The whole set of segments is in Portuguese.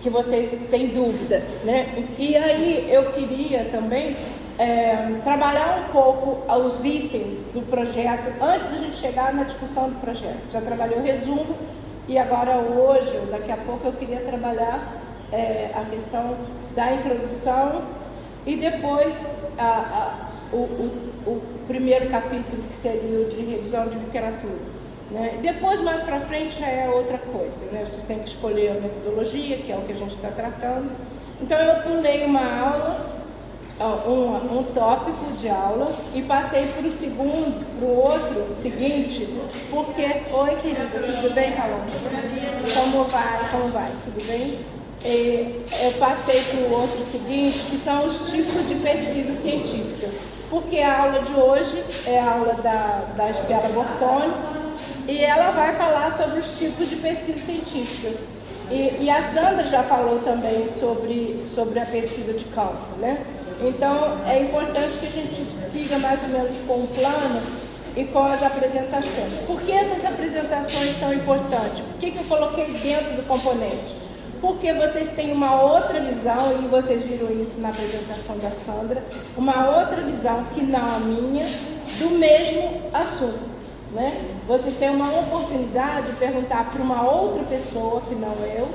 que vocês têm dúvida, né? E aí eu queria também trabalhar um pouco os itens do projeto antes da gente chegar na discussão do projeto. Já trabalhei o resumo e agora hoje, ou daqui a pouco, eu queria trabalhar a questão da introdução e depois o primeiro capítulo, que seria o de revisão de literatura. Né? Depois, mais para frente, já é outra coisa, né? Vocês têm que escolher a metodologia, que é o que a gente está tratando. Então, eu pulei uma aula, um tópico de aula, e passei para o segundo, para o outro, seguinte, porque... Oi, querida, tudo bem, Paloma? Como vai? Tudo bem? Eu passei para o outro seguinte, que são os tipos de pesquisa científica. Porque a aula de hoje é a aula da Stella Bortoni, e ela vai falar sobre os tipos de pesquisa científica. E a Sandra já falou também sobre a pesquisa de campo, né? Então, é importante que a gente siga mais ou menos com o plano e com as apresentações. Por que essas apresentações são importantes? Por que eu coloquei dentro do componente? Porque vocês têm uma outra visão, e vocês viram isso na apresentação da Sandra, uma outra visão que não a minha, do mesmo assunto. Né? Vocês têm uma oportunidade de perguntar para uma outra pessoa, que não eu,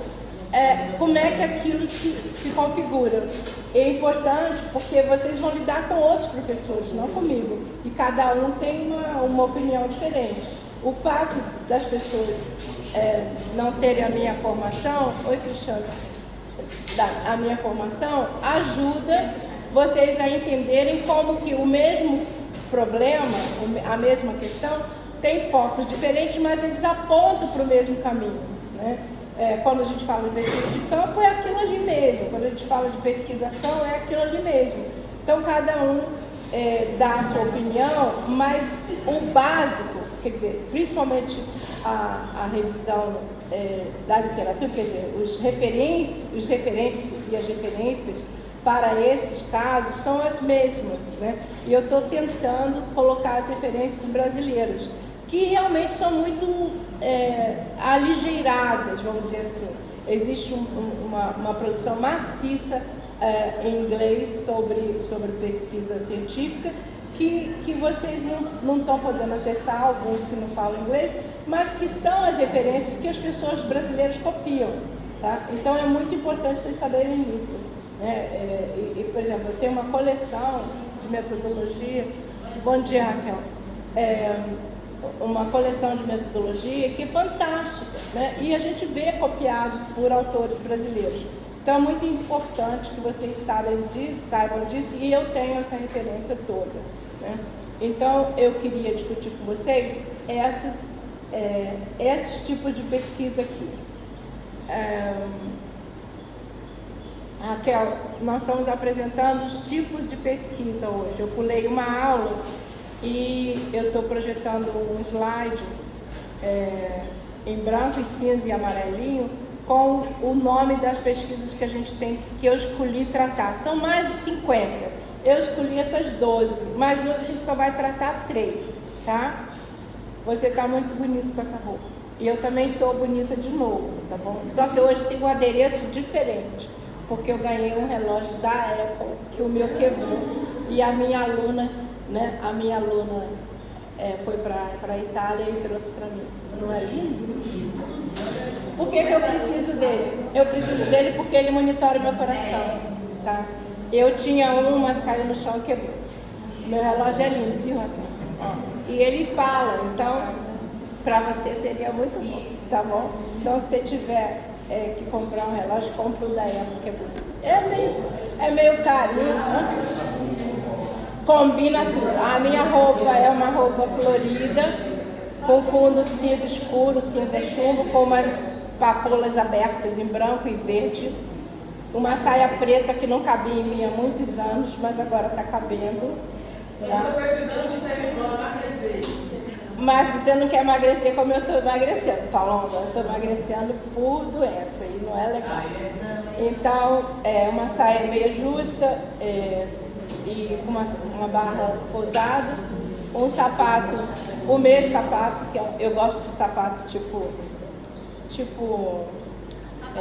como é que aquilo se configura. É importante porque vocês vão lidar com outros professores, não comigo, e cada um tem uma opinião diferente. O fato das pessoas não terem a minha formação, oi Cristiano, a minha formação ajuda vocês a entenderem como que o mesmo problema, a mesma questão, tem focos diferentes, mas eles apontam para o mesmo caminho, né? Quando a gente fala de pesquisa de campo, é aquilo ali mesmo. Quando a gente fala de pesquisação, é aquilo ali mesmo. Então, cada um dá a sua opinião, mas o básico, quer dizer, principalmente a revisão da literatura, quer dizer, os referentes e as referências para esses casos são as mesmas, né? E eu estou tentando colocar as referências brasileiras, que realmente são muito aligeiradas, vamos dizer assim. Existe uma produção maciça em inglês sobre pesquisa científica que vocês não estão podendo acessar, alguns que não falam inglês, mas que são as referências que as pessoas brasileiras copiam, tá? Então é muito importante vocês saberem isso, né? Por exemplo, eu tenho uma coleção de metodologia. Bom dia, Raquel. Uma coleção de metodologia que é fantástica, né? E a gente vê copiado por autores brasileiros. Então é muito importante que vocês saibam disso, e eu tenho essa referência toda, né? Então eu queria discutir com vocês esses tipos de pesquisa aqui. Raquel, nós estamos apresentando os tipos de pesquisa hoje. Eu pulei uma aula e eu estou projetando um slide em branco e cinza e amarelinho com o nome das pesquisas que a gente tem, que eu escolhi tratar. São mais de 50. Eu escolhi essas 12, mas hoje a gente só vai tratar 3, tá? Você está muito bonito com essa roupa. E eu também estou bonita de novo, tá bom? Só que hoje tem um adereço diferente, porque eu ganhei um relógio da Apple, que o meu quebrou, e a minha aluna, né? A minha aluna foi para a Itália e trouxe para mim. Não é lindo? Por que eu preciso dele? Eu preciso dele porque ele monitora o meu coração, tá? Eu tinha um, mas caiu no chão e quebrou. Meu relógio é lindo, viu, Raquel? E ele fala, então, para você seria muito bom, tá bom? Então, se você tiver que comprar um relógio, compra o da Apple, que é bonito. É meio carinho, né? Combina tudo. A minha roupa é uma roupa florida, com fundo cinza escuro, cinza chumbo, com umas papoulas abertas em branco e verde. Uma saia preta que não cabia em mim há muitos anos, mas agora está cabendo. Tá? Eu estou precisando de sair de bola para emagrecer. Mas você não quer emagrecer como eu estou emagrecendo, Paloma. Eu estou emagrecendo por doença e não é legal. Então, uma saia meio justa e com uma barra rodada, um sapato, o mesmo sapato, que eu gosto de sapato tipo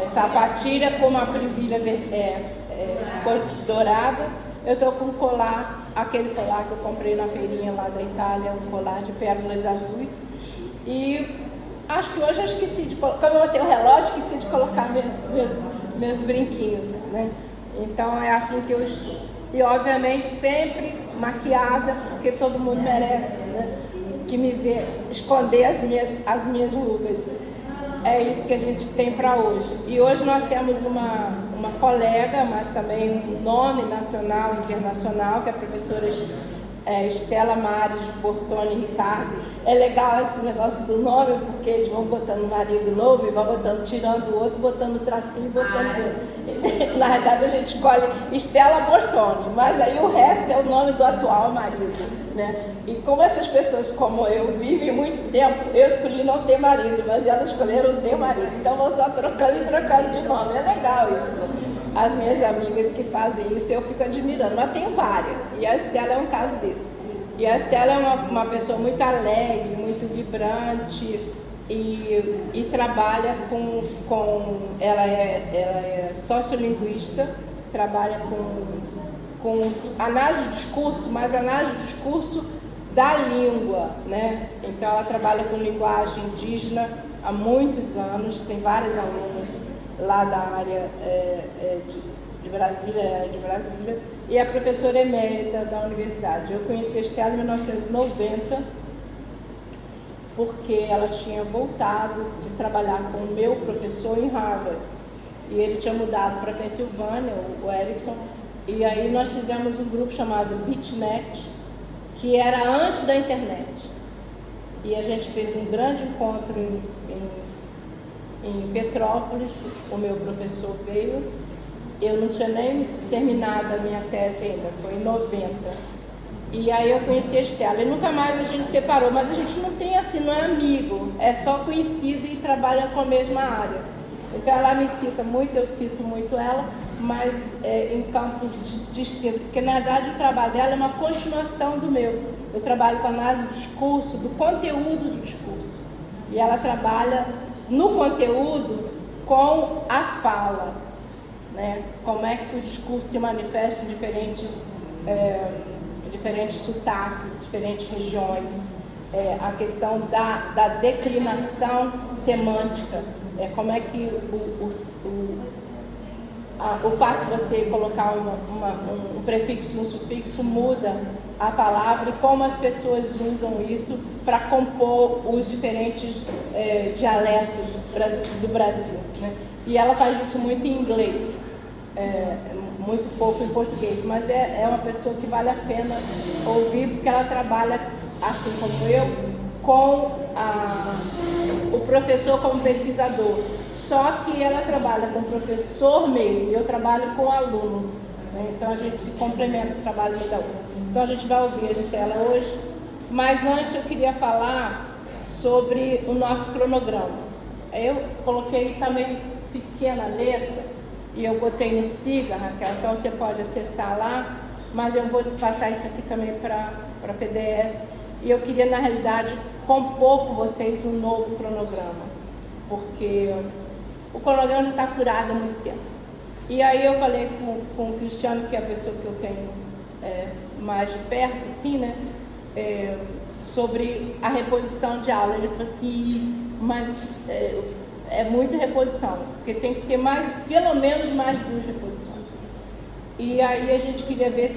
sapatilha com uma presilha cor dourada. Eu estou com um colar, aquele colar que eu comprei na feirinha lá da Itália, um colar de pérolas azuis. E acho que hoje eu esqueci de colocar, como eu tenho o relógio, esqueci de colocar meus brinquinhos, né? Então é assim que eu estou. E obviamente sempre maquiada, porque todo mundo merece, né? Que me vê esconder as minhas rugas. É isso que a gente tem para hoje. E hoje nós temos uma colega, mas também um nome nacional e internacional, que é a professora Estela Mares Bortoni Ricardo. É legal esse negócio do nome, porque eles vão botando marido novo e vão botando, tirando o outro, botando o tracinho e botando o outro. Na verdade a gente escolhe Estela Bortoni, mas aí o resto é o nome do atual marido, né? E como essas pessoas como eu vivem muito tempo, eu escolhi não ter marido, mas elas escolheram ter marido. Então vão só trocando e trocando de nome. É legal isso, né? As minhas amigas que fazem isso, eu fico admirando, mas tenho várias, e a Estela é um caso desse. E a Estela é uma pessoa muito alegre, muito vibrante, e trabalha ela é sociolinguista, trabalha com análise do discurso, mas análise do discurso da língua, né? Então ela trabalha com linguagem indígena há muitos anos, tem vários alunos lá da área de Brasília, e é professora emérita da universidade. Eu conheci a Estela em 1990, porque ela tinha voltado de trabalhar com o meu professor em Harvard, e ele tinha mudado para Pensilvânia, o Erickson, e aí nós fizemos um grupo chamado BeatNet, que era antes da internet, e a gente fez um grande encontro em Petrópolis. O meu professor veio, eu não tinha nem terminado a minha tese ainda, foi em 90. E aí eu conheci a Estela, e nunca mais a gente separou, mas a gente não tem assim, não é amigo, é só conhecido e trabalha com a mesma área. Então ela me cita muito, eu cito muito ela, mas em campos distintos, porque na verdade o trabalho dela é uma continuação do meu. Eu trabalho com análise do discurso, do conteúdo do discurso, e ela trabalha no conteúdo com a fala, né? Como é que o discurso se manifesta em diferentes sotaques, diferentes regiões, a questão da declinação semântica, como é que o fato de você colocar um prefixo e um sufixo muda a palavra, e como as pessoas usam isso para compor os diferentes dialetos do Brasil, né? E ela faz isso muito em inglês, muito pouco em português, mas é uma pessoa que vale a pena ouvir, porque ela trabalha, assim como eu, com o professor como pesquisador. Só que ela trabalha com o professor mesmo, e eu trabalho com o aluno, né? Então a gente se complementa o trabalho da outra. Então a gente vai ouvir a Estela hoje, mas antes eu queria falar sobre o nosso cronograma. Eu coloquei também pequena letra, e eu botei no Siga, Raquel, então você pode acessar lá, mas eu vou passar isso aqui também para PDF, e eu queria na realidade compor com vocês um novo cronograma, porque o cronograma já está furado há muito tempo. E aí eu falei com o Cristiano, que é a pessoa que eu tenho mais de perto, assim, né, sobre a reposição de aula. Ele falou assim, mas é muita reposição, porque tem que ter pelo menos mais 2 reposições. E aí a gente queria ver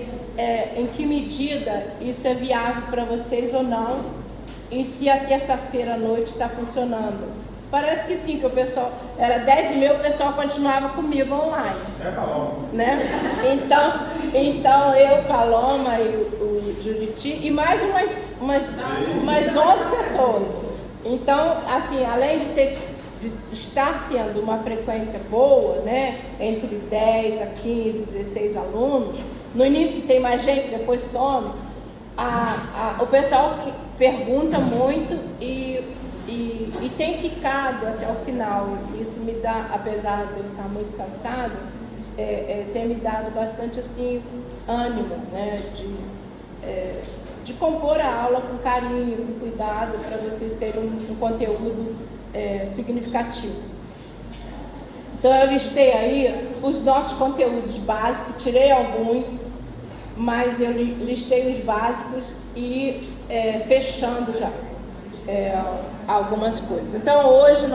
em que medida isso é viável para vocês ou não, e se a terça-feira à noite está funcionando. Parece que sim, que o pessoal, era 10h30, o pessoal continuava comigo online. Paloma. Né? Então eu, Paloma e o Juriti, e mais umas 11 pessoas. Então, assim, além de estar tendo uma frequência boa, né, entre 10 a 15, 16 alunos, no início tem mais gente, depois some, o pessoal que pergunta muito e tem ficado até o final. Isso me dá, apesar de eu ficar muito cansada, tem me dado bastante assim, ânimo, né, de compor a aula com carinho, com cuidado, para vocês terem um conteúdo significativo. Então eu listei aí os nossos conteúdos básicos, tirei alguns, mas eu listei os básicos e fechando já algumas coisas. Então hoje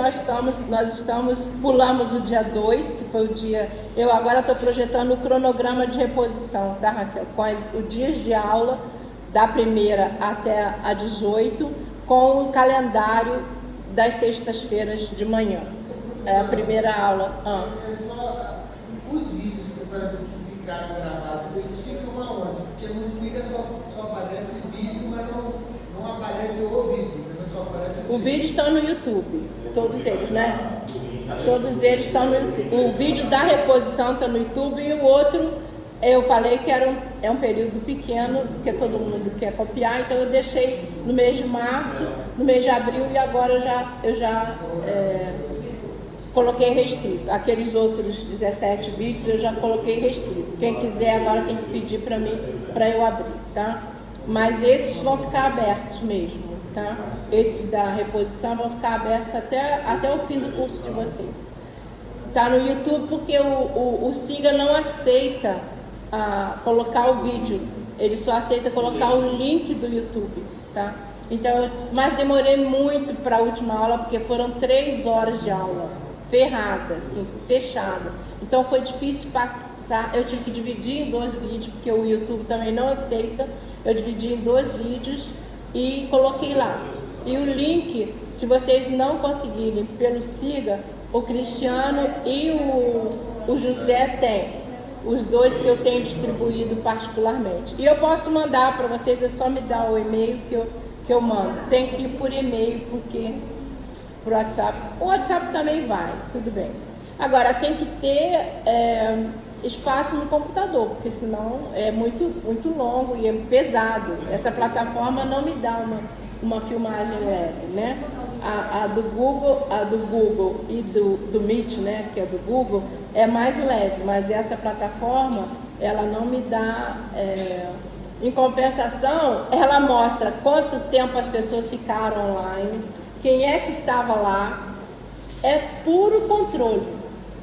pulamos o dia 2, que foi o dia, eu agora estou projetando o cronograma de reposição, tá, Raquel? Com os dias de aula, da primeira até a 18, com o calendário das sextas-feiras de manhã. É a primeira aula. É só os vídeos que a senhora disse que ficaram gravados, eles ficam aonde? Porque no Siga só aparece vídeo, mas não aparece o vídeo, só aparece o vídeo está no YouTube, todos eles, né? Todos eles estão no YouTube. O vídeo da reposição está no YouTube e o outro, eu falei que é um período pequeno, porque todo mundo quer copiar, então eu deixei no mês de março, no mês de abril e agora eu já coloquei restrito. Aqueles outros 17 vídeos eu já coloquei restrito. Quem quiser agora tem que pedir para mim, para eu abrir, tá? Mas esses vão ficar abertos mesmo, tá? Esses da reposição vão ficar abertos até o fim do curso de vocês. Tá no YouTube porque o Siga não aceita colocar o vídeo, ele só aceita colocar o link do YouTube, tá? Então, mas demorei muito para a última aula porque foram 3 horas de aula. Ferrada, assim, fechada. Então foi difícil passar, eu tive que dividir em 2 vídeos, porque o YouTube também não aceita, eu dividi em 2 vídeos e coloquei lá. E o link, se vocês não conseguirem pelo Siga, o Cristiano e o José tem, os 2 que eu tenho distribuído particularmente. E eu posso mandar para vocês, é só me dar o e-mail que eu mando. Tem que ir por e-mail, porque pro WhatsApp. O WhatsApp também vai, tudo bem. Agora, tem que ter espaço no computador, porque senão é muito longo e é pesado. Essa plataforma não me dá uma filmagem leve, né? A do Google e do Meet, né, que é do Google, é mais leve, mas essa plataforma, ela não me dá... Em compensação, ela mostra quanto tempo as pessoas ficaram online, quem é que estava lá, é puro controle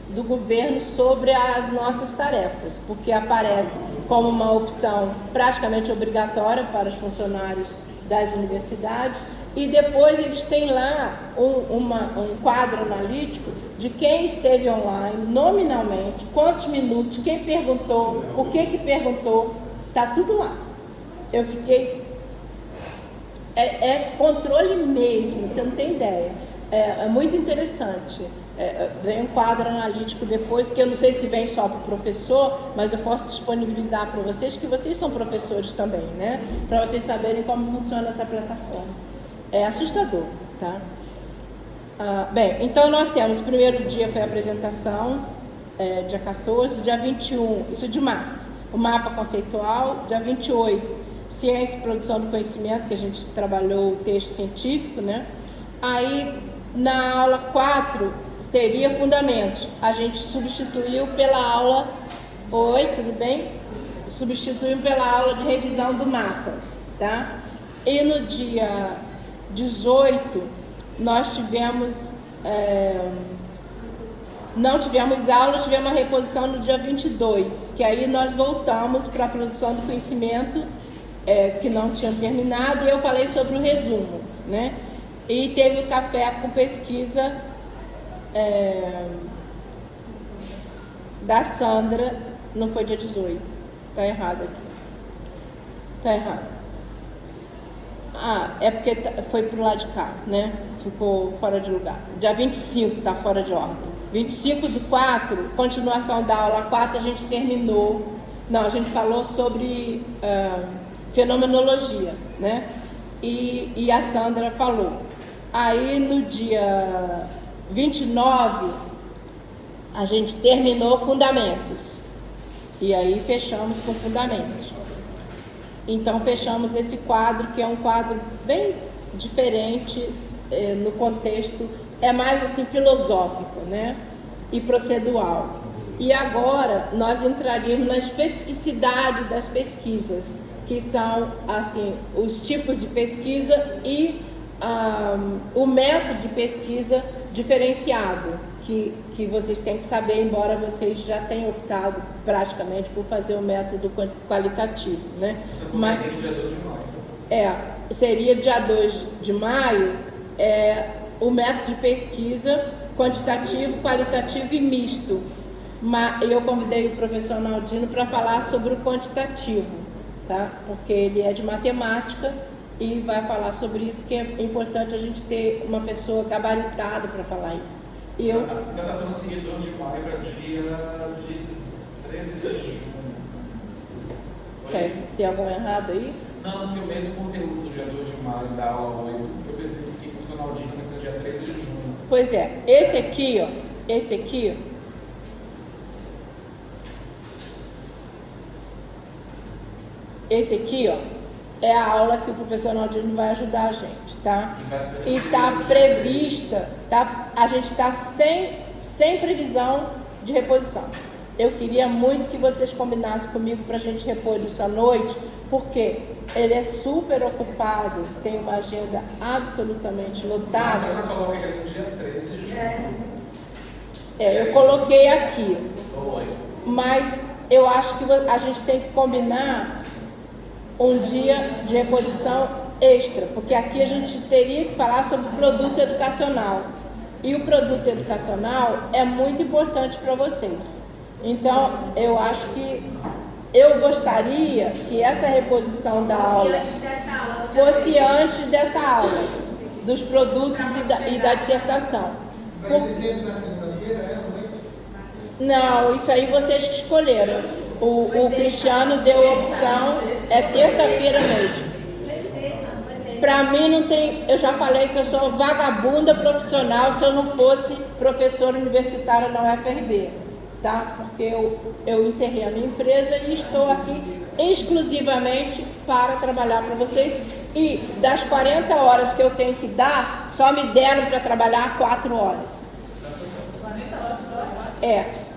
do governo sobre as nossas tarefas, porque aparece como uma opção praticamente obrigatória para os funcionários das universidades, e depois eles têm lá um quadro analítico de quem esteve online, nominalmente, quantos minutos, quem perguntou, o que perguntou, está tudo lá. Eu fiquei... É controle mesmo, você não tem ideia. É muito interessante. Vem um quadro analítico depois, que eu não sei se vem só para o professor, mas eu posso disponibilizar para vocês, que vocês são professores também, né? Para vocês saberem como funciona essa plataforma. É assustador, tá? Bem, então nós temos, o primeiro dia foi a apresentação, dia 14, dia 21, isso de março, o mapa conceitual, dia 28, ciência e produção do conhecimento, que a gente trabalhou o texto científico, né? Aí, na aula 4, teria fundamentos. A gente substituiu pela aula... Oi, tudo bem? Substituiu pela aula de revisão do mapa, tá? E no dia 18, nós tivemos... não tivemos aula, tivemos uma reposição no dia 22, que aí nós voltamos para a produção do conhecimento, que não tinha terminado, e eu falei sobre o resumo, né? E teve o café com pesquisa da Sandra, não foi dia 18, tá errado aqui, tá errado. É porque foi pro lado de cá, né? Ficou fora de lugar. Dia 25 tá fora de ordem. 25/4, continuação da aula 4, a gente terminou. Não, a gente falou sobre fenomenologia, né? E a Sandra falou. Aí no dia 29, a gente terminou fundamentos. E aí fechamos com fundamentos. Então fechamos esse quadro, que é um quadro bem diferente no contexto, é mais assim filosófico, né? E procedural. E agora nós entraríamos na especificidade das pesquisas, que são assim os tipos de pesquisa e o método de pesquisa diferenciado, que vocês têm que saber, embora vocês já tenham optado praticamente por fazer o método qualitativo, né? Mas dia 2 de maio. Seria dia 2 de maio, o método de pesquisa quantitativo, qualitativo e misto. Eu convidei o professor Naldino para falar sobre o quantitativo, tá? Porque ele é de matemática e vai falar sobre isso, que é importante a gente ter uma pessoa gabaritada para falar isso. Essa transferir 2 de maio para dia 13 de junho. Tem algum errado aí? Não, porque o mesmo conteúdo do dia 2 de maio da aula 8, eu pensei que o professor Naldino está no dia 13 de junho. Pois é, esse aqui, é a aula que o professor Naldino vai ajudar a gente, tá? E está prevista, tá? A gente está sem previsão de reposição. Eu queria muito que vocês combinassem comigo para a gente repor isso à noite, porque ele é super ocupado, tem uma agenda absolutamente lotada. Mas eu já coloquei ele no dia 13 de junho. Eu coloquei aqui, mas eu acho que a gente tem que combinar um dia de reposição extra, porque aqui a gente teria que falar sobre o produto educacional. E o produto educacional é muito importante para vocês. Então, eu acho que eu gostaria que essa reposição da aula fosse antes dessa aula, dos produtos e da dissertação. Vai ser sempre na segunda-feira, Não, isso aí vocês que escolheram. O Cristiano deu a opção, é terça-feira mesmo. Para mim não tem, eu já falei que eu sou vagabunda profissional se eu não fosse professora universitária na UFRB, tá? Porque eu encerrei a minha empresa e estou aqui exclusivamente para trabalhar para vocês. E das 40 horas que eu tenho que dar, só me deram para trabalhar 4 horas. 40 horas por hora?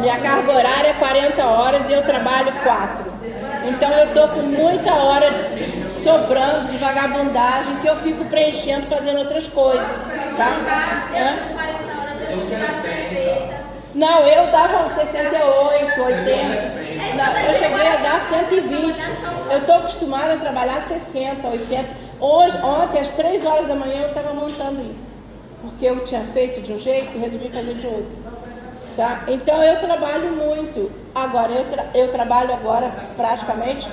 Minha carga horária é 40 horas e eu trabalho 4. Então eu estou com muita hora sobrando de vagabundagem que eu fico preenchendo, fazendo outras coisas. Tá? 40 horas eu vou dar 60. Não, eu dava 68, 80. Não, eu cheguei a dar 120. Eu estou acostumada a trabalhar 60, 80. Ontem, às 3 horas da manhã, eu estava montando isso. Porque eu tinha feito de um jeito e resolvi fazer de outro. Tá? Então eu trabalho muito. Agora, eu trabalho agora praticamente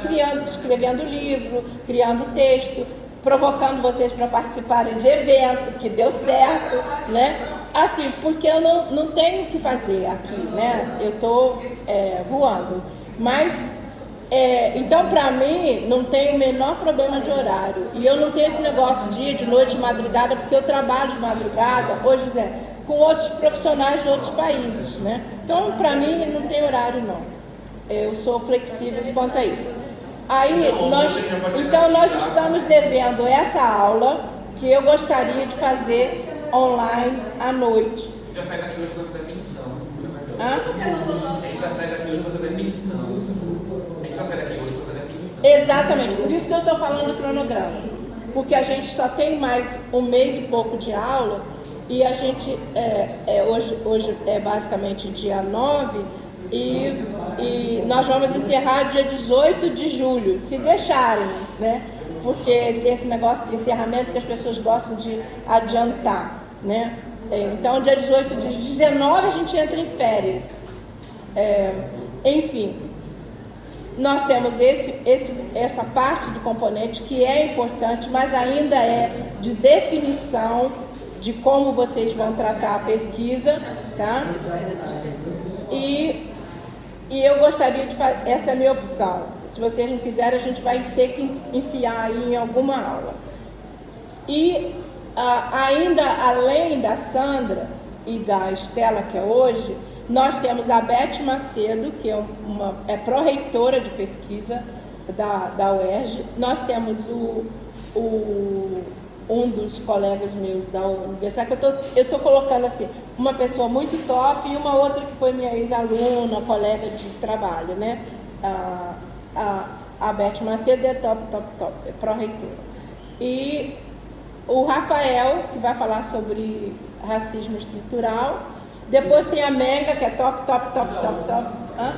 escrevendo livro, criando texto, provocando vocês para participarem de evento, que deu certo, né? Assim, porque eu não tenho o que fazer aqui, né? Eu estou voando. Mas, então para mim, não tem o menor problema de horário. E eu não tenho esse negócio dia, de noite, de madrugada, porque eu trabalho de madrugada, hoje, Zé, com outros profissionais de outros países, né? Então, para mim, não tem horário, não. Eu sou flexível quanto a isso. Aí, nós estamos devendo essa aula, que eu gostaria de fazer online à noite. Já sai daqui hoje com essa definição. Hã? A gente já sai daqui hoje com essa definição. Exatamente, por isso que eu estou falando do cronograma. Porque a gente só tem mais um mês e pouco de aula. E a gente, hoje é basicamente dia 9 e nós vamos encerrar dia 18 de julho, se deixarem, né? Porque tem esse negócio de encerramento que as pessoas gostam de adiantar, né? Então, dia 18 de 19 a gente entra em férias. Enfim, nós temos essa parte do componente que é importante, mas ainda é de definição de como vocês vão tratar a pesquisa, tá? E eu gostaria de fazer, essa é a minha opção. Se vocês não quiserem, a gente vai ter que enfiar aí em alguma aula. E ainda além da Sandra e da Estela, que é hoje, nós temos a Beth Macedo, que é pró-reitora de pesquisa da UERJ. Nós temos um dos colegas meus da universidade, que eu estou colocando assim, uma pessoa muito top e uma outra que foi minha ex-aluna, colega de trabalho, né? A Beth Macedo é top, é pró-reitora. E o Rafael, que vai falar sobre racismo estrutural. Depois tem a Menga, que é top. Hã?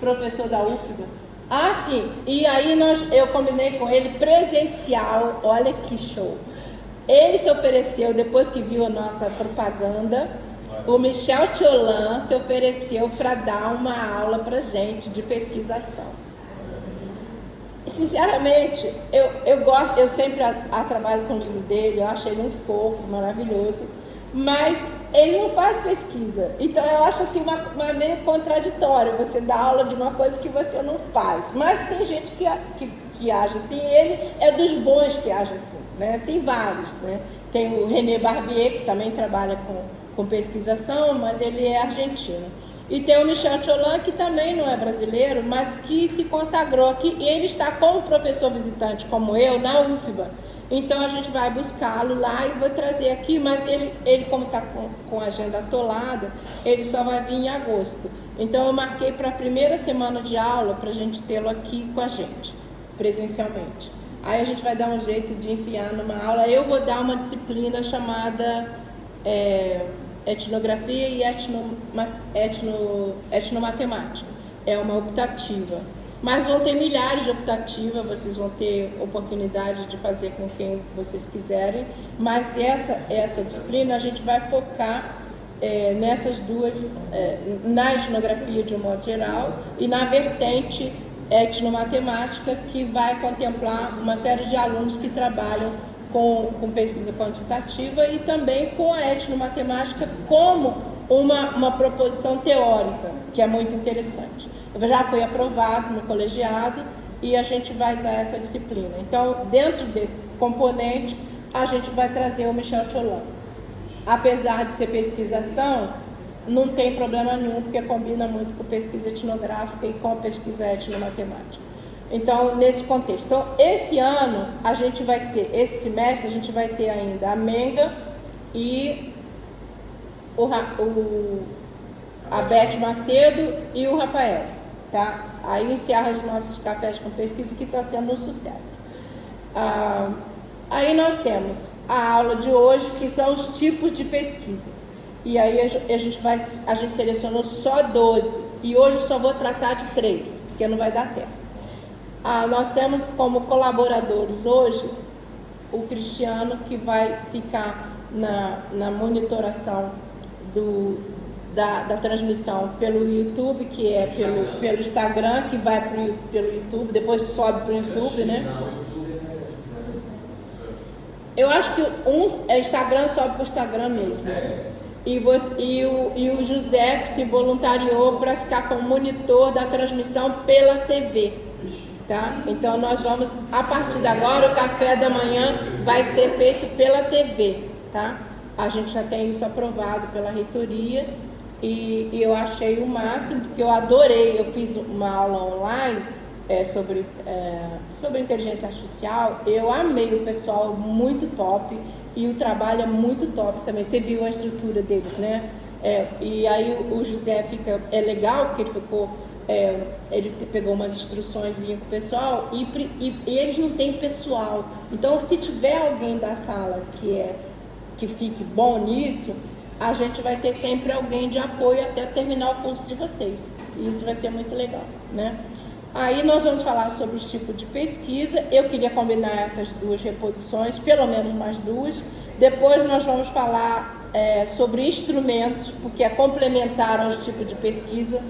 Professor da UFBA. Ah, sim. E aí eu combinei com ele presencial. Olha que show. Ele se ofereceu, depois que viu a nossa propaganda, o Michel Tiolan se ofereceu para dar uma aula para gente de pesquisação. Sinceramente, eu sempre trabalho com o livro dele, eu acho ele um fofo, maravilhoso, mas ele não faz pesquisa. Então eu acho assim uma meio contraditório você dar aula de uma coisa que você não faz. Mas tem gente que age assim, ele é dos bons que age assim, né? Tem vários, né? Tem o René Barbier, que também trabalha com pesquisação, mas ele é argentino. E tem o Michel Tiolan, que também não é brasileiro, mas que se consagrou aqui. E ele está como professor visitante, como eu, na UFBA. Então a gente vai buscá-lo lá e vou trazer aqui, mas ele como está com a agenda atolada, ele só vai vir em agosto. Então eu marquei para a primeira semana de aula para a gente tê-lo aqui com a gente, presencialmente. Aí a gente vai dar um jeito de enfiar numa aula. Eu vou dar uma disciplina chamada etnografia e etnomatemática. É uma optativa. Mas vão ter milhares de optativas, vocês vão ter oportunidade de fazer com quem vocês quiserem. Mas essa disciplina a gente vai focar nessas duas, na etnografia de um modo geral e na vertente etnomatemática, que vai contemplar uma série de alunos que trabalham com pesquisa quantitativa e também com a etnomatemática como uma proposição teórica, que é muito interessante. Já foi aprovado no colegiado e a gente vai dar essa disciplina. Então, dentro desse componente, a gente vai trazer o Michel Tiolan. Apesar de ser pesquisação, não tem problema nenhum, porque combina muito com pesquisa etnográfica e com pesquisa etnomatemática. Então, nesse contexto. Então, esse ano, a gente vai ter, esse semestre, a gente vai ter ainda a Menga e a Beth Macedo e o Rafael, tá? Aí encerra os nossos cafés com pesquisa, que está sendo um sucesso. Aí nós temos a aula de hoje, que são os tipos de pesquisa. E aí a gente selecionou só 12. E hoje eu só vou tratar de 3, porque não vai dar tempo. Nós temos como colaboradores hoje o Cristiano, que vai ficar na monitoração da transmissão pelo YouTube, que é pelo Instagram, que vai pelo YouTube, depois sobe para o YouTube, né? Eu acho que Instagram sobe para o Instagram mesmo. E o José, que se voluntariou para ficar como monitor da transmissão pela TV. Tá? Então nós vamos, a partir de agora, o café da manhã vai ser feito pela TV, tá? A gente já tem isso aprovado pela reitoria e eu achei o máximo, porque eu adorei. Eu fiz uma aula online sobre inteligência artificial. Eu amei o pessoal, muito top, e o trabalho é muito top também. Você viu a estrutura deles, né? E aí o José é legal, porque ele ficou... ele pegou umas instruções com o pessoal e eles não têm pessoal. Então, se tiver alguém da sala que fique bom nisso, a gente vai ter sempre alguém de apoio até terminar o curso de vocês. E isso vai ser muito legal, né? Aí nós vamos falar sobre os tipos de pesquisa. Eu queria combinar essas duas reposições, pelo menos mais duas. Depois nós vamos falar sobre instrumentos, porque é complementar aos tipos de pesquisa.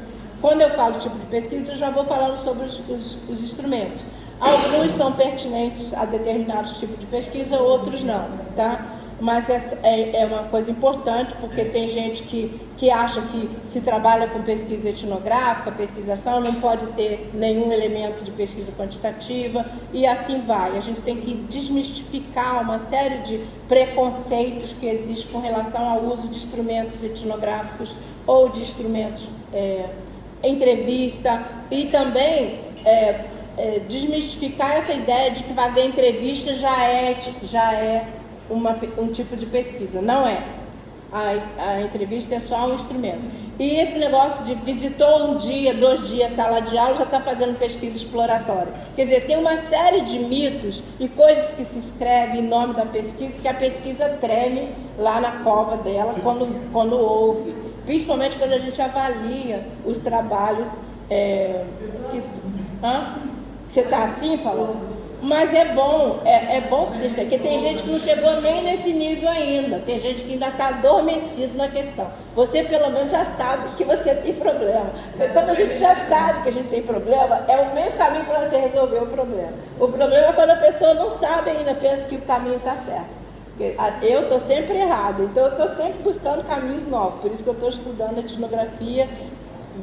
Quando eu falo tipo de pesquisa, eu já vou falando sobre os instrumentos. Alguns são pertinentes a determinados tipos de pesquisa, outros não, tá? Mas essa é uma coisa importante, porque tem gente que acha que se trabalha com pesquisa etnográfica, pesquisação, não pode ter nenhum elemento de pesquisa quantitativa, e assim vai. A gente tem que desmistificar uma série de preconceitos que existem com relação ao uso de instrumentos etnográficos ou de instrumentos entrevista, e também desmistificar essa ideia de que fazer entrevista já é um tipo de pesquisa. Não é. A entrevista é só um instrumento. E esse negócio de visitou 1 dia, 2 dias sala de aula, já está fazendo pesquisa exploratória. Quer dizer, tem uma série de mitos e coisas que se escrevem em nome da pesquisa, que a pesquisa treme lá na cova dela quando ouve. Principalmente quando a gente avalia os trabalhos. Você está assim, Paulo? Mas é bom para vocês terem, porque tem gente que não chegou nem nesse nível ainda, tem gente que ainda está adormecido na questão. Você pelo menos já sabe que você tem problema. Porque quando a gente já sabe que a gente tem problema, é o meio caminho para você resolver o problema. O problema é quando a pessoa não sabe ainda, pensa que o caminho está certo. Eu estou sempre errado, então eu estou sempre buscando caminhos novos, por isso que eu estou estudando etnografia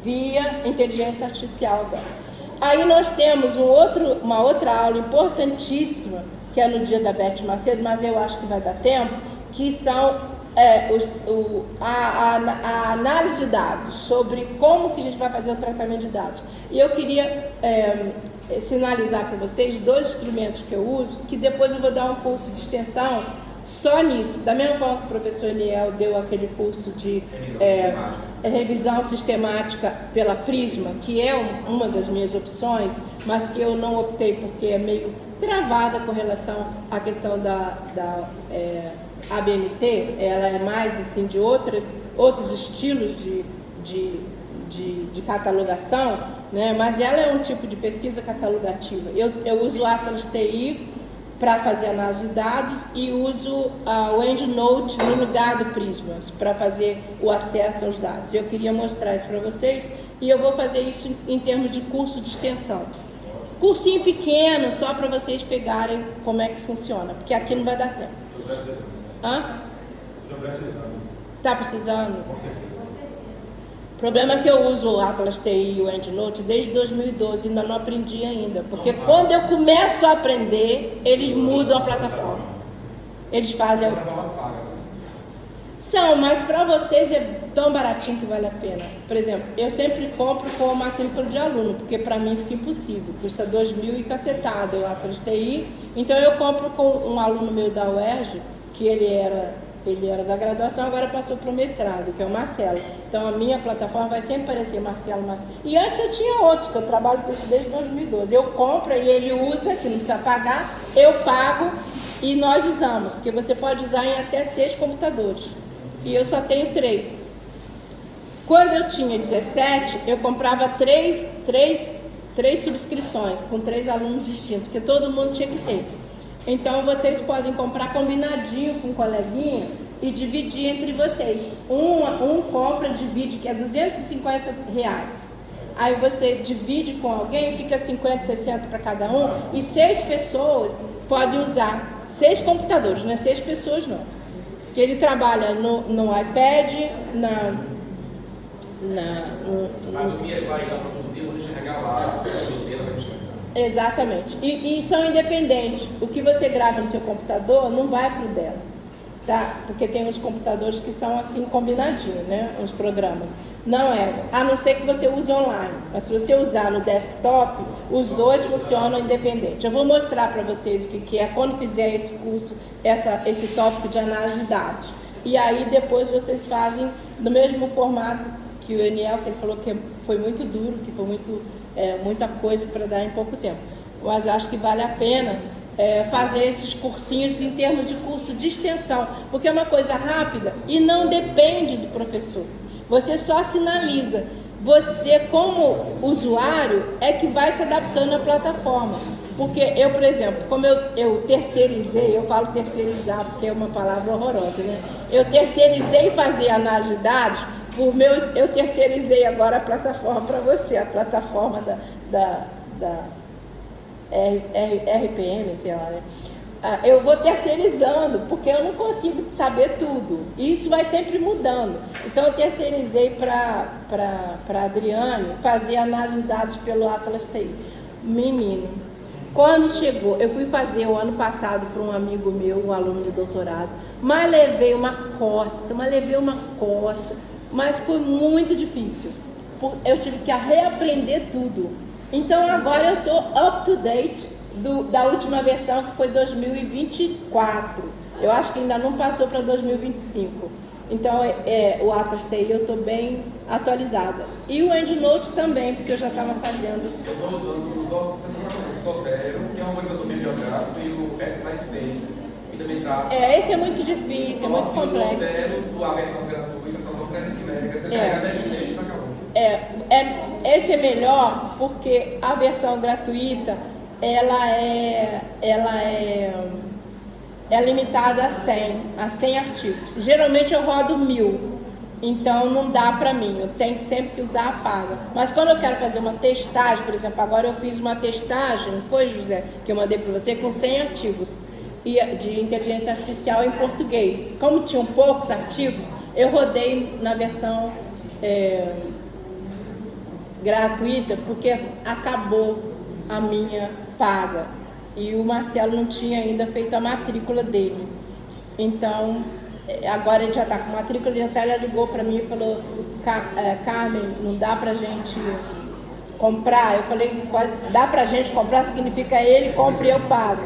via inteligência artificial agora. Aí nós temos uma outra aula importantíssima, que é no dia da Beth Macedo, mas eu acho que vai dar tempo, que são a análise de dados, sobre como que a gente vai fazer o tratamento de dados. E eu queria sinalizar para vocês 2 instrumentos que eu uso, que depois eu vou dar um curso de extensão só nisso. Da mesma forma que o professor Niel deu aquele curso de revisão sistemática pela Prisma, que é uma das minhas opções, mas que eu não optei porque é meio travada com relação à questão da ABNT, ela é mais assim de outros estilos de catalogação, né? Mas ela é um tipo de pesquisa catalogativa. Eu uso o Atlas TI para fazer análise de dados e uso o EndNote no lugar do Prisma para fazer o acesso aos dados. Eu queria mostrar isso para vocês e eu vou fazer isso em termos de curso de extensão. Cursinho pequeno, só para vocês pegarem como é que funciona, porque aqui não vai dar tempo. Está precisando? Com certeza. O problema é que eu uso o Atlas TI e o EndNote desde 2012, ainda não aprendi ainda, porque quando eu começo a aprender, eles mudam a plataforma. Eles fazem... São, mas para vocês é tão baratinho que vale a pena. Por exemplo, eu sempre compro com a matrícula de aluno, porque para mim fica impossível, custa 2.000 e cacetada o Atlas TI. Então eu compro com um aluno meu da UERJ, que ele era da graduação, agora passou para o mestrado, que é o Marcelo. Então a minha plataforma vai sempre parecer Marcelo. E antes eu tinha outros, que eu trabalho com isso desde 2012. Eu compro e ele usa, que não precisa pagar, eu pago e nós usamos, que você pode usar em até 6 computadores. E eu só tenho 3. Quando eu tinha 17, eu comprava 3 subscrições, com 3 alunos distintos, porque todo mundo tinha que ter. Então vocês podem comprar combinadinho com um coleguinha e dividir entre vocês. Um compra, divide, que é R$250. Aí você divide com alguém, fica 50, 60 para cada um, e 6 pessoas podem usar 6 computadores, não é 6 pessoas não. Que ele trabalha no iPad, Mas o que vai produzir, eu vou enxergar lá, produzir, vai enxergar. Exatamente. E são independentes. O que você grava no seu computador não vai para o dela, tá? Porque tem uns computadores que são assim combinadinhos, né? Os programas. Não é, a não ser que você use online. Mas se você usar no desktop, os dois funcionam independente. Eu vou mostrar para vocês o que é quando fizer esse curso, esse tópico de análise de dados. E aí depois vocês fazem no mesmo formato que o Eniel, que ele falou que foi muito duro, que foi muita coisa para dar em pouco tempo. Mas eu acho que vale a pena fazer esses cursinhos em termos de curso de extensão, porque é uma coisa rápida e não depende do professor. Você só sinaliza. Você, como usuário, é que vai se adaptando à plataforma. Porque eu, por exemplo, como eu terceirizei, eu falo terceirizar porque é uma palavra horrorosa, né? Eu terceirizei fazer análise de dados, eu terceirizei agora a plataforma para você, a plataforma da RPM, sei lá, né? Eu vou terceirizando, porque eu não consigo saber tudo. E isso vai sempre mudando. Então, eu terceirizei para a Adriane fazer análise de dados pelo Atlas TI. Menino, quando chegou, eu fui fazer o ano passado para um amigo meu, um aluno de doutorado, mas levei uma coça, mas foi muito difícil. Eu tive que reaprender tudo. Então, agora eu estou up to date da última versão, que foi 2024. Eu acho que ainda não passou para 2025. Então, o Atlas TI eu estou bem atualizada. E o EndNote também, porque eu já estava fazendo. Eu estou usando o Zotero, que é uma coisa do bibliográfico, e o FastSpace, que também está... Esse é muito difícil, é muito complexo. O Zotero, a versão gratuita, só são 300 megas, você pega 10 e tá acabando. Esse é melhor porque a versão gratuita, ela é limitada a 100 artigos. Geralmente eu rodo 1000, então não dá para mim, eu tenho sempre que usar a paga. Mas quando eu quero fazer uma testagem, por exemplo, agora eu fiz uma testagem, não foi, José, que eu mandei para você, com 100 artigos de inteligência artificial em português. Como tinham poucos artigos, eu rodei na versão gratuita, porque acabou a minha paga. E o Marcelo não tinha ainda feito a matrícula dele. Então, agora ele já está com matrícula, ele até ligou para mim e falou: Carmen, não dá para gente comprar? Eu falei: dá para gente comprar, significa ele compra e eu pago.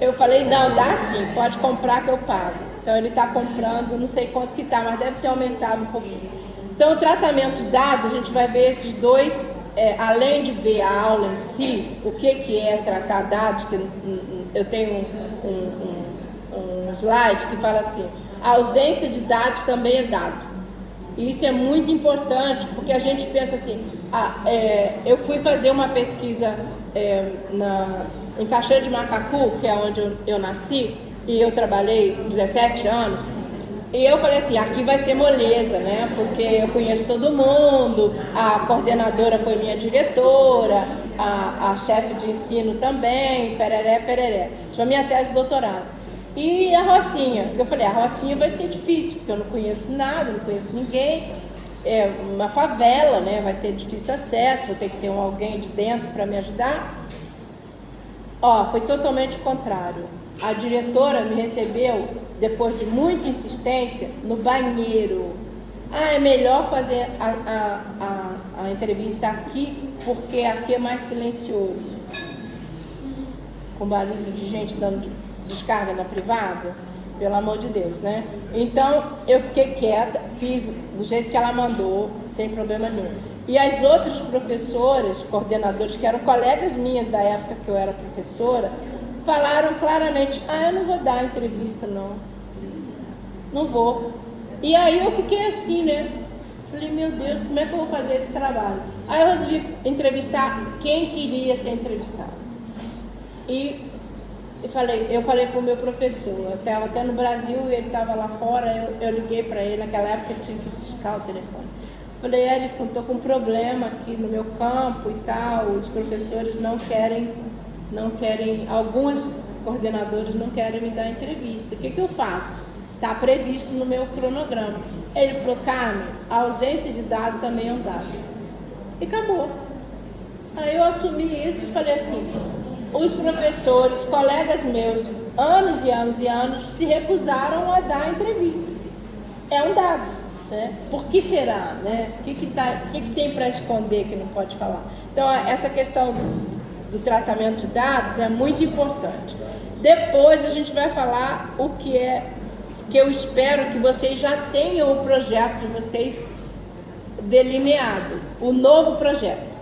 Eu falei: não, dá sim, pode comprar que eu pago. Então ele está comprando, não sei quanto que está, mas deve ter aumentado um pouquinho. Então, o tratamento de dados, a gente vai ver esses dois. Além de ver a aula em si, o que é tratar dados, que eu tenho um slide que fala assim: a ausência de dados também é dado. E isso é muito importante, porque a gente pensa assim, eu fui fazer uma pesquisa em Cachoeira de Macacu, que é onde eu nasci, e eu trabalhei 17 anos, e eu falei assim, aqui vai ser moleza, né? Porque eu conheço todo mundo, a coordenadora foi minha diretora, a chefe de ensino também, pereré, pereré. Isso foi minha tese de doutorado. E a Rocinha, eu falei, a Rocinha vai ser difícil, porque eu não conheço nada, não conheço ninguém. É uma favela, né? Vai ter difícil acesso, vou ter que ter alguém de dentro para me ajudar. Foi totalmente o contrário. A diretora me recebeu, depois de muita insistência, no banheiro. É melhor fazer a entrevista aqui, porque aqui é mais silencioso. Com barulho de gente dando descarga na privada, pelo amor de Deus, né? Então, eu fiquei quieta, fiz do jeito que ela mandou, sem problema nenhum. E as outras professoras, coordenadoras, que eram colegas minhas da época que eu era professora, falaram claramente, eu não vou dar entrevista não vou. E aí eu fiquei assim, né? Falei, meu Deus, como é que eu vou fazer esse trabalho? Aí eu resolvi entrevistar quem queria ser entrevistado. E eu falei para o meu professor, eu estava até no Brasil e ele estava lá fora, eu liguei para ele, naquela época eu tinha que discar o telefone. Falei, Erickson, estou com um problema aqui no meu campo e tal, os professores não querem, alguns coordenadores não querem me dar entrevista, o que eu faço? Está previsto no meu cronograma. Ele falou, Carmen, a ausência de dado também é um dado. E acabou. Aí eu assumi isso e falei assim, os professores, colegas meus, de anos e anos e anos, se recusaram a dar entrevista. É um dado, né? Por que será, né? O que tem para esconder que não pode falar? Então, essa questão do tratamento de dados é muito importante. Depois a gente vai falar o que eu espero que vocês já tenham o projeto de vocês delineado, o novo projeto.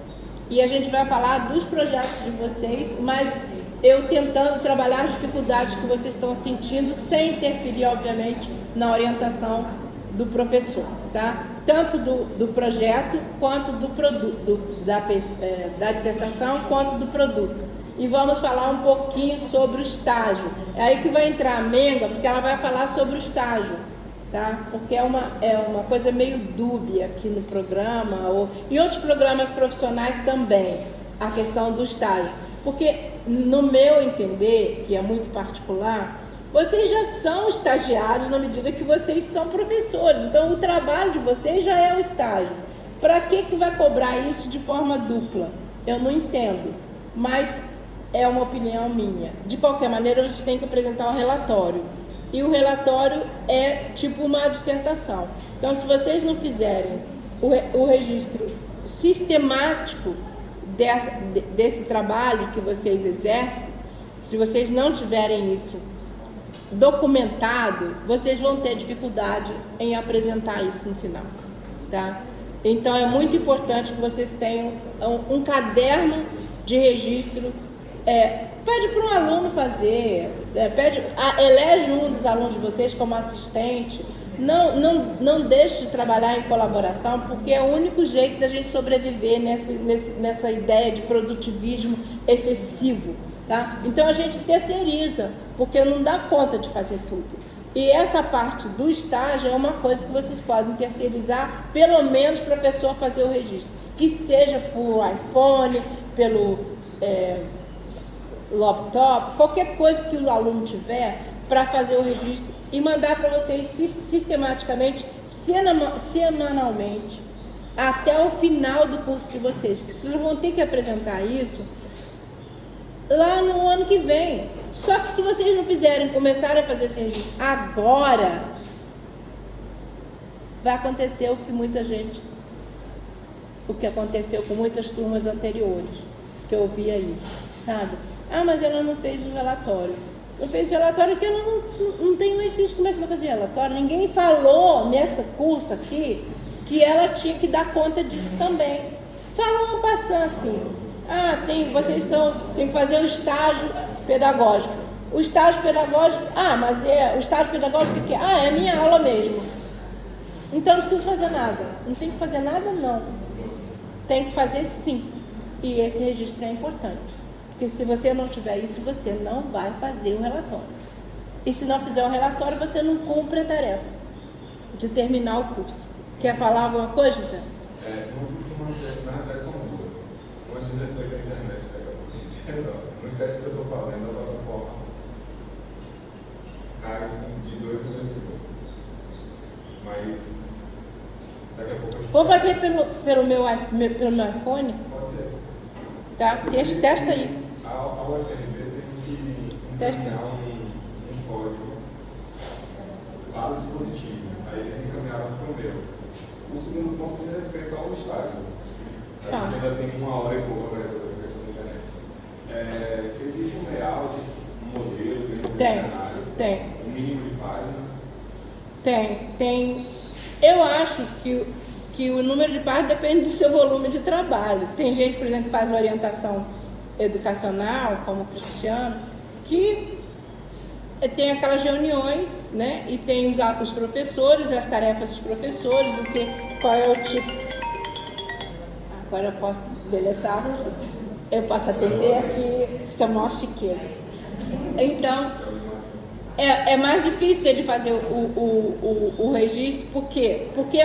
E a gente vai falar dos projetos de vocês, mas eu tentando trabalhar as dificuldades que vocês estão sentindo, sem interferir, obviamente, na orientação do professor, tá? Tanto do projeto, quanto do produto, da dissertação, quanto do produto. E vamos falar um pouquinho sobre o estágio. É aí que vai entrar a Menga, porque ela vai falar sobre o estágio, tá? Porque é uma coisa meio dúbia aqui no programa, ou em outros programas profissionais também, a questão do estágio. Porque, no meu entender, que é muito particular, vocês já são estagiários na medida que vocês são professores. Então, o trabalho de vocês já é o estágio. Para que vai cobrar isso de forma dupla? Eu não entendo, mas é uma opinião minha. De qualquer maneira, vocês têm que apresentar um relatório. E o relatório é tipo uma dissertação. Então, se vocês não fizerem o registro sistemático desse trabalho que vocês exercem, se vocês não tiverem isso documentado, vocês vão ter dificuldade em apresentar isso no final, tá? Então é muito importante que vocês tenham um caderno de registro. Pede para um aluno fazer, elege um dos alunos de vocês como assistente. Não deixe de trabalhar em colaboração, porque é o único jeito da gente sobreviver nessa ideia de produtivismo excessivo, tá? Então a gente terceiriza, porque não dá conta de fazer tudo. E essa parte do estágio é uma coisa que vocês podem terceirizar, pelo menos para a pessoa fazer o registro, que seja por iPhone, pelo laptop, qualquer coisa que o aluno tiver para fazer o registro e mandar para vocês sistematicamente, semanalmente, até o final do curso de vocês, que vocês vão ter que apresentar isso lá no ano que vem. Só que se vocês não fizerem, começarem a fazer esse registro agora, vai acontecer o que aconteceu com muitas turmas anteriores, que eu vi aí, sabe? Mas ela não fez o relatório. Não fez o relatório porque ela não tem registro. Como é que vai fazer relatório? Ninguém falou nesse curso aqui que ela tinha que dar conta disso também. Falou passando assim, vocês tem que fazer um estágio pedagógico. O estágio pedagógico, mas o estágio pedagógico o que é? É a minha aula mesmo. Então não preciso fazer nada. Não tem que fazer nada, não. Tem que fazer sim. E esse registro é importante. Porque se você não tiver isso, você não vai fazer o relatório. E se não fizer o relatório, você não cumpre a tarefa de terminar o curso. Quer falar alguma coisa, José? Não costuma ter, na verdade são duas. Uma diz respeito à internet, nos testes que eu estou fazendo, a plataforma cai de 2 em 2 segundos. Mas daqui a pouco a gente... Vou fazer pelo meu iPhone? Pode ser. Tá? Testa aí. A UFRB teve que encaminhar um código para o dispositivo. Aí eles encaminharam para o meu. O segundo ponto diz respeito ao estágio. A gente ainda tem 1 hora e pouco para resolver essa questão da internet. Se existe um layout, um modelo, um cenário, tem. Um mínimo de páginas? Tem. Eu acho que o número de páginas depende do seu volume de trabalho. Tem gente, por exemplo, que faz orientação educacional, como o Cristiano, que tem aquelas reuniões, né? E tem os professores, as tarefas dos professores, qual é o tipo. Agora eu posso deletar, eu posso atender aqui, fica maior chiqueza. Então, é mais difícil ele fazer o registro, por quê? Porque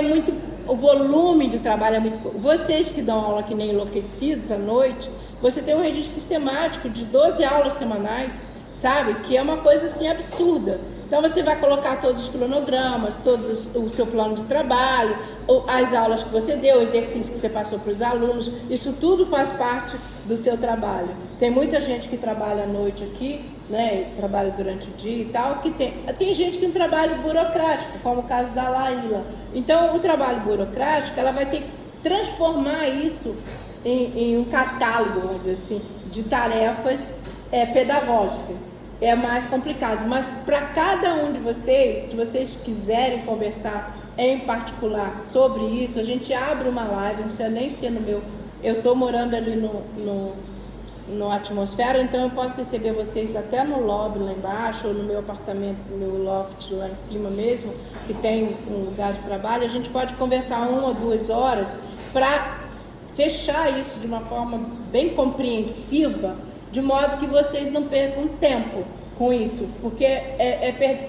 o volume de trabalho é muito pouco. Vocês que dão aula que nem enlouquecidos à noite, você tem um registro sistemático de 12 aulas semanais, sabe? Que é uma coisa assim absurda. Então você vai colocar todos os cronogramas, o seu plano de trabalho, as aulas que você deu, o exercício que você passou para os alunos, isso tudo faz parte do seu trabalho. Tem muita gente que trabalha à noite aqui, né? Trabalha durante o dia e tal, que tem gente que tem um trabalho burocrático, como o caso da Laíla. Então o trabalho burocrático, ela vai ter que transformar isso em um catálogo, vamos dizer assim, de tarefas pedagógicas. É mais complicado, mas para cada um de vocês, se vocês quiserem conversar em particular sobre isso, a gente abre uma live, não precisa nem ser no meu. Eu estou morando ali no Atmosfera, então eu posso receber vocês até no lobby lá embaixo, ou no meu apartamento, no meu loft lá em cima mesmo, que tem um lugar de trabalho. A gente pode conversar 1 ou 2 horas para fechar isso de uma forma bem compreensiva, de modo que vocês não percam tempo com isso, porque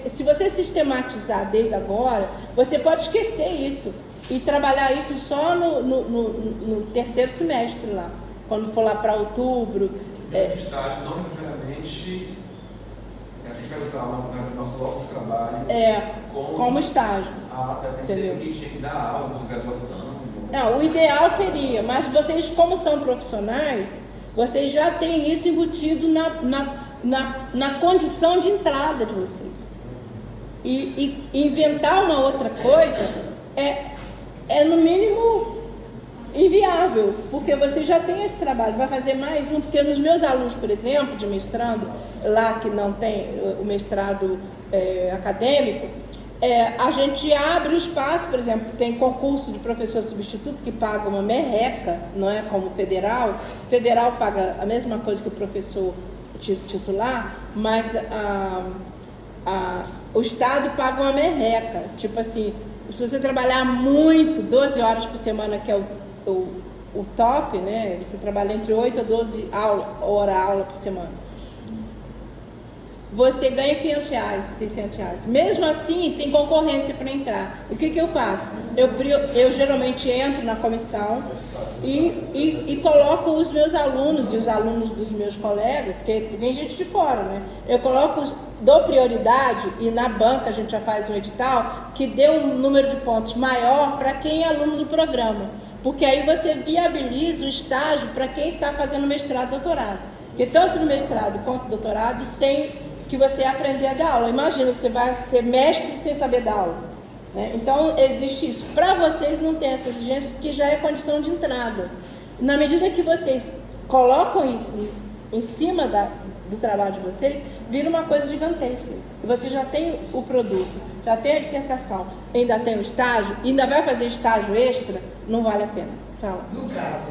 se você sistematizar desde agora, você pode esquecer isso e trabalhar isso só no terceiro semestre lá, quando for lá para outubro. Esse estágio não necessariamente a gente vai usar no nosso bloco de trabalho como estágio. Eu pensei que tinha que dar aula de graduação. Não, o ideal seria, mas vocês, como são profissionais, vocês já têm isso embutido na condição de entrada de vocês. E inventar uma outra coisa é no mínimo inviável, porque você já tem esse trabalho. Vai fazer mais um, porque nos meus alunos, por exemplo, de mestrado, lá que não tem o mestrado acadêmico, a gente abre o espaço, por exemplo, tem concurso de professor substituto que paga uma merreca, não é como o federal. O federal paga a mesma coisa que o professor titular, mas o Estado paga uma merreca. Tipo assim, se você trabalhar muito, 12 horas por semana, que é o top, né? Você trabalha entre 8 a 12 horas por semana. Você ganha R$500, R$600. Mesmo assim, tem concorrência para entrar. O que eu faço? Eu geralmente entro na comissão e coloco os meus alunos e os alunos dos meus colegas, que vem gente de fora, né? Eu dou prioridade e na banca a gente já faz um edital que dê um número de pontos maior para quem é aluno do programa. Porque aí você viabiliza o estágio para quem está fazendo mestrado e doutorado. Porque tanto no mestrado quanto no doutorado tem que você aprender a dar aula. Imagina, você vai ser mestre sem saber dar aula, né? Então, existe isso. Para vocês não tem essa exigência, porque já é condição de entrada. Na medida que vocês colocam isso em cima do trabalho de vocês, vira uma coisa gigantesca. E você já tem o produto, já tem a dissertação, ainda tem o estágio, ainda vai fazer estágio extra, não vale a pena. Fala. No caso,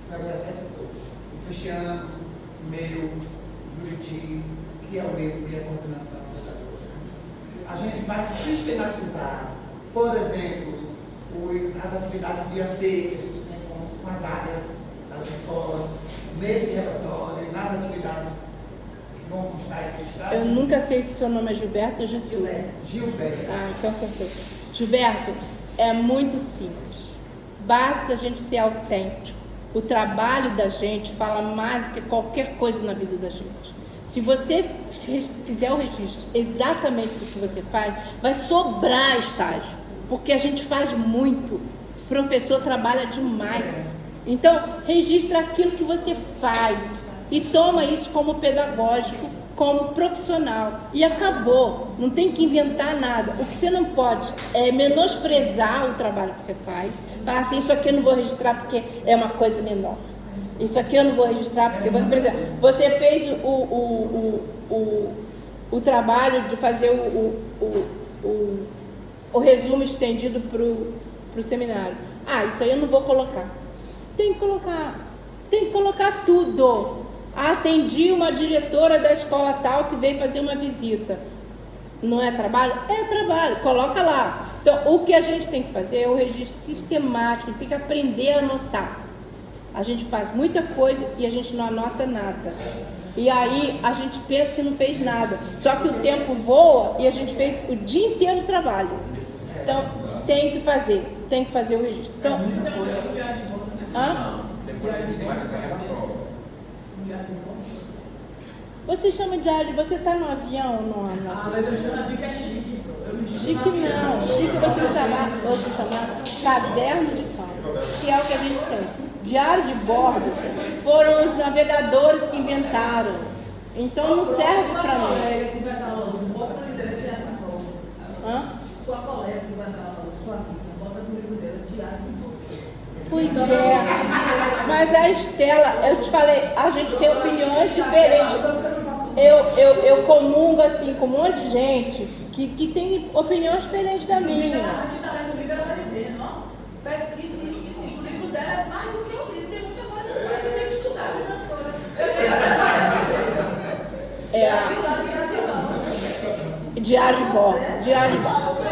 sabe, o Cristiano, o meu, o Juriti, que é o mesmo que é a coordenação pedagógica, a gente vai sistematizar, por exemplo, as atividades do dia C, que a gente tem com as áreas das escolas, nesse relatório, nas atividades que vão constar esse estágio. Eu nunca sei se seu nome é Gilberto ou Getúlio. Gilberto. Ah, com certeza. Gilberto, é muito simples. Basta a gente ser autêntico. O trabalho da gente fala mais do que qualquer coisa na vida da gente. Se você fizer o registro exatamente do que você faz, vai sobrar estágio, porque a gente faz muito, o professor trabalha demais. Então, registra aquilo que você faz e toma isso como pedagógico, como profissional. E acabou, não tem que inventar nada. O que você não pode é menosprezar o trabalho que você faz, falar assim, isso aqui eu não vou registrar porque é uma coisa menor. Isso aqui eu não vou registrar porque, por exemplo, você fez o trabalho de fazer o resumo estendido para o seminário. Ah, isso aí eu não vou colocar. Tem que colocar tudo. Atendi uma diretora da escola tal que veio fazer uma visita. Não é trabalho? É trabalho, coloca lá. Então, o que a gente tem que fazer é o registro sistemático, tem que aprender a anotar. A gente faz muita coisa e a gente não anota nada. E aí a gente pensa que não fez nada. Só que o tempo voa e a gente fez o dia inteiro de trabalho. Então, tem que fazer o registro. Então, você chama de diário, você está no avião ou não? Mas eu chamo assim que é chique. Chique não, chique você chamar caderno de pau, que é o que a gente tem. Diário de bordo foram os navegadores que inventaram, então não serve para nós. Sua colega que vai dar aula, sua amiga, bota no livro dela, diário de bordo. Pois é, mas a Estela, eu te falei, a gente tem opiniões diferentes. Eu comungo assim com um monte de gente que tem opiniões diferentes da minha. A gente está lendo o livro, ela está dizendo, ó, pesquisa isso, o livro dela é mais do que o livro, tem muita coisa que você tem que estudar, Diário de bordo.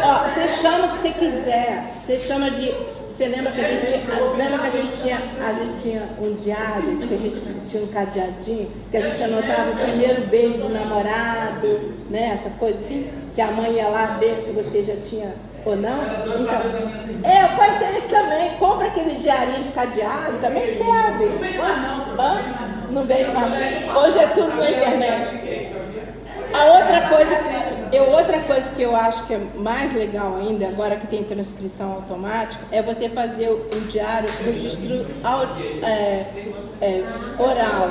Ó, você chama o que você quiser, você chama de... Você lembra que a gente tinha um diário, que a gente tinha um cadeadinho, que a gente anotava o primeiro beijo do namorado, né? Essa coisa assim, que a mãe ia lá ver se você já tinha ou não. Então, pode ser isso também. Compra aquele diarinho de cadeado, também serve. Não veio mais. Hoje é tudo na internet. Outra coisa que eu acho que é mais legal ainda, agora que tem transcrição automática, é você fazer o diário, o registro oral.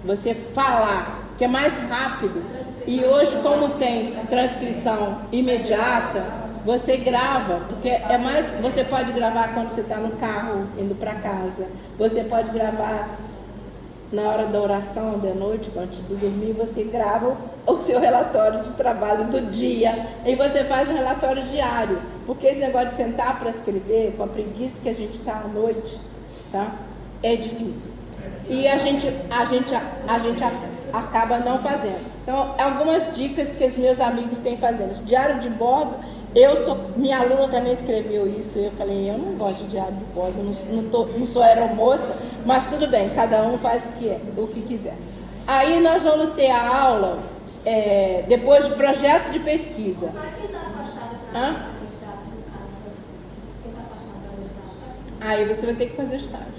Você falar, que é mais rápido. E hoje, como tem transcrição imediata, você grava, porque é mais. Você pode gravar quando você está no carro, indo para casa. Você pode gravar na hora da oração, de noite, antes de dormir, você grava o seu relatório de trabalho do dia e você faz um relatório diário. Porque esse negócio de sentar para escrever, com a preguiça que a gente está à noite, tá? É difícil. E a gente acaba não fazendo. Então, algumas dicas que os meus amigos têm fazendo. Esse diário de bordo, minha aluna também escreveu isso. Eu falei, eu não gosto de diário de bordo, não sou aeromoça, mas tudo bem, cada um faz o que quiser. Aí nós vamos ter a aula, depois de projeto de pesquisa. Para quem está afastado para o Estado, no caso, quem está afastado para o Estado, aí você vai ter que fazer estágio.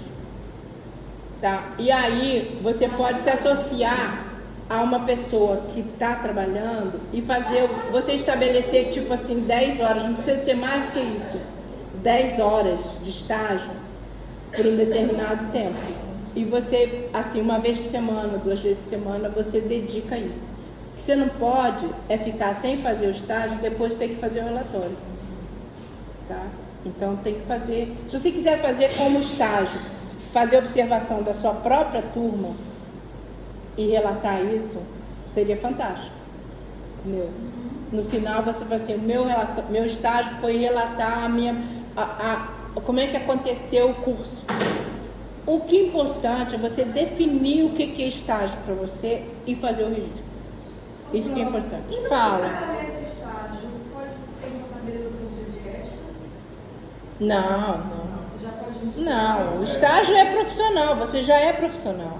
Tá? E aí você pode se associar a uma pessoa que está trabalhando e você estabelecer tipo assim 10 horas, não precisa ser mais do que isso, 10 horas de estágio por um determinado tempo. E você, assim, uma vez por semana, 2 vezes por semana, você dedica a isso. O que você não pode é ficar sem fazer o estágio e depois ter que fazer o relatório. Tá? Então tem que fazer, se você quiser fazer como estágio, fazer observação da sua própria turma e relatar isso, seria fantástico. Entendeu? No final você vai ser, meu estágio foi relatar como é que aconteceu o curso. O que é importante é você definir o que é estágio para você e fazer o registro. Isso que é importante. Fala. Para fazer esse estágio, pode ter responsabilidade do Comitê de Ética? Não. Você já pode iniciar. Não, o estágio é profissional, você já é profissional.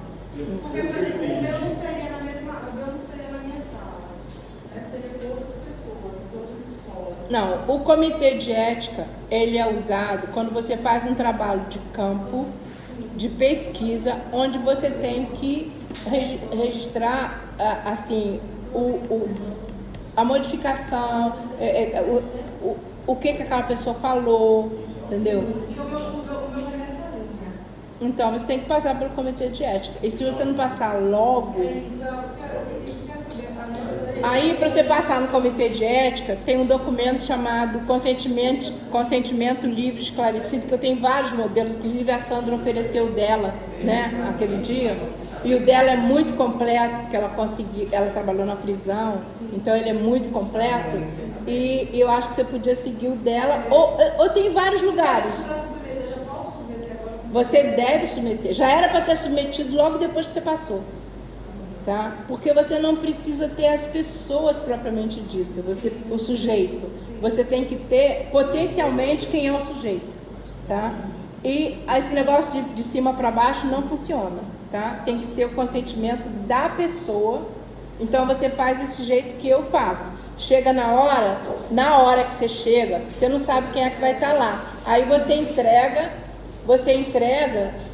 Porque, por exemplo, o meu não seria na minha sala. Seria com outras pessoas, com outras escolas. Não, o comitê de ética, ele é usado quando você faz um trabalho de campo, de pesquisa, onde você tem que registrar, assim, a modificação, o que aquela pessoa falou, entendeu? Porque o meu é nessa linha. Então, você tem que passar pelo comitê de ética. E se você não passar logo... Isso, eu quero saber. Aí, para você passar no comitê de ética, tem um documento chamado Consentimento Livre Esclarecido, que eu tenho vários modelos, inclusive a Sandra ofereceu o dela, né, aquele dia. E o dela é muito completo, porque ela trabalhou na prisão, então ele é muito completo. E eu acho que você podia seguir o dela, ou tem vários lugares. Eu já posso submeter agora? Você deve submeter. Já era para ter submetido logo depois que você passou. Tá? Porque você não precisa ter as pessoas propriamente ditas, o sujeito. Você tem que ter potencialmente quem é o sujeito. Tá? E esse negócio de cima para baixo não funciona. Tá? Tem que ser o consentimento da pessoa. Então você faz desse jeito que eu faço. Chega na hora que você chega, você não sabe quem é que vai estar lá. Aí você entrega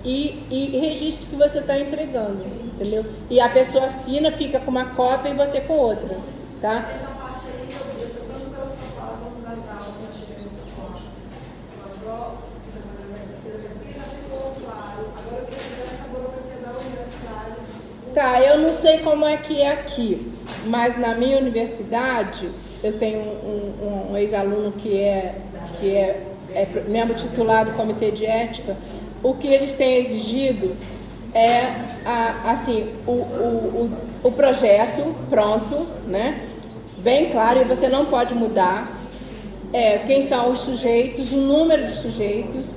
e registra que você está entregando, entendeu? E a pessoa assina, fica com uma cópia e você com outra, tá? Essa parte aí, eu estou falando pela sua fala, vamos das aulas, nós chegamos ao ponto. Agora, já ficou claro. Agora eu queria saber essa burocracia da universidade. Tá, eu não sei como é que é aqui, mas na minha universidade, eu tenho um ex-aluno que é membro titular do Comitê de Ética. O que eles têm exigido é, assim, o projeto pronto, né? Bem claro, e você não pode mudar. Quem são os sujeitos, o número de sujeitos,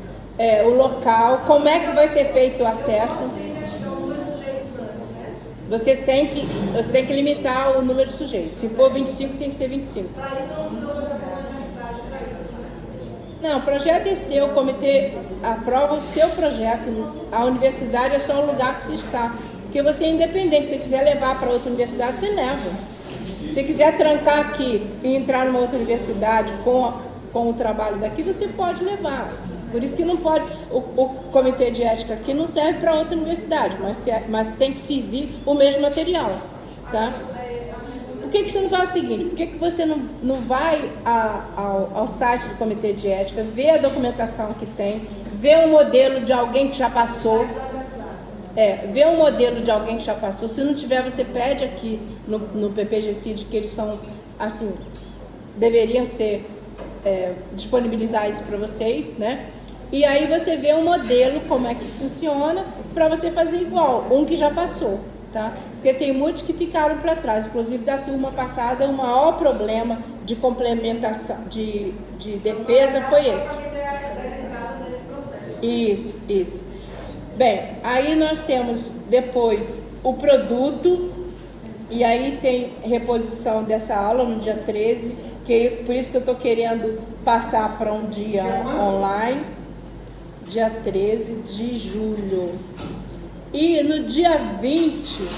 o local, como é que vai ser feito o acesso. Você tem que limitar o número de sujeitos. Se for 25, tem que ser 25. Para isso, não precisa organização da universidade para isso, né? Não, o projeto é seu, o comitê aprova o seu projeto. A universidade é só o lugar que você está. Porque você é independente. Se você quiser levar para outra universidade, você leva. Se você quiser trancar aqui e entrar numa outra universidade com o trabalho daqui, você pode levar. Por isso que não pode, o comitê de ética aqui não serve para outra universidade, mas tem que servir o mesmo material, tá? Por que você não faz o seguinte? Por que você não vai ao site do comitê de ética, ver a documentação que tem, ver um modelo de alguém que já passou, ver um modelo de alguém que já passou. Se não tiver, você pede aqui no PPG-CID, que eles são, assim, deveriam ser, disponibilizar isso para vocês, né? E aí você vê um modelo, como é que funciona, para você fazer igual, um que já passou, tá? Porque tem muitos que ficaram para trás, inclusive da turma passada, o maior problema de complementação, de defesa foi esse. Isso. Bem, aí nós temos depois o produto, e aí tem reposição dessa aula no dia 13, por isso que eu estou querendo passar para um dia online, dia 13 de julho. E no dia 20,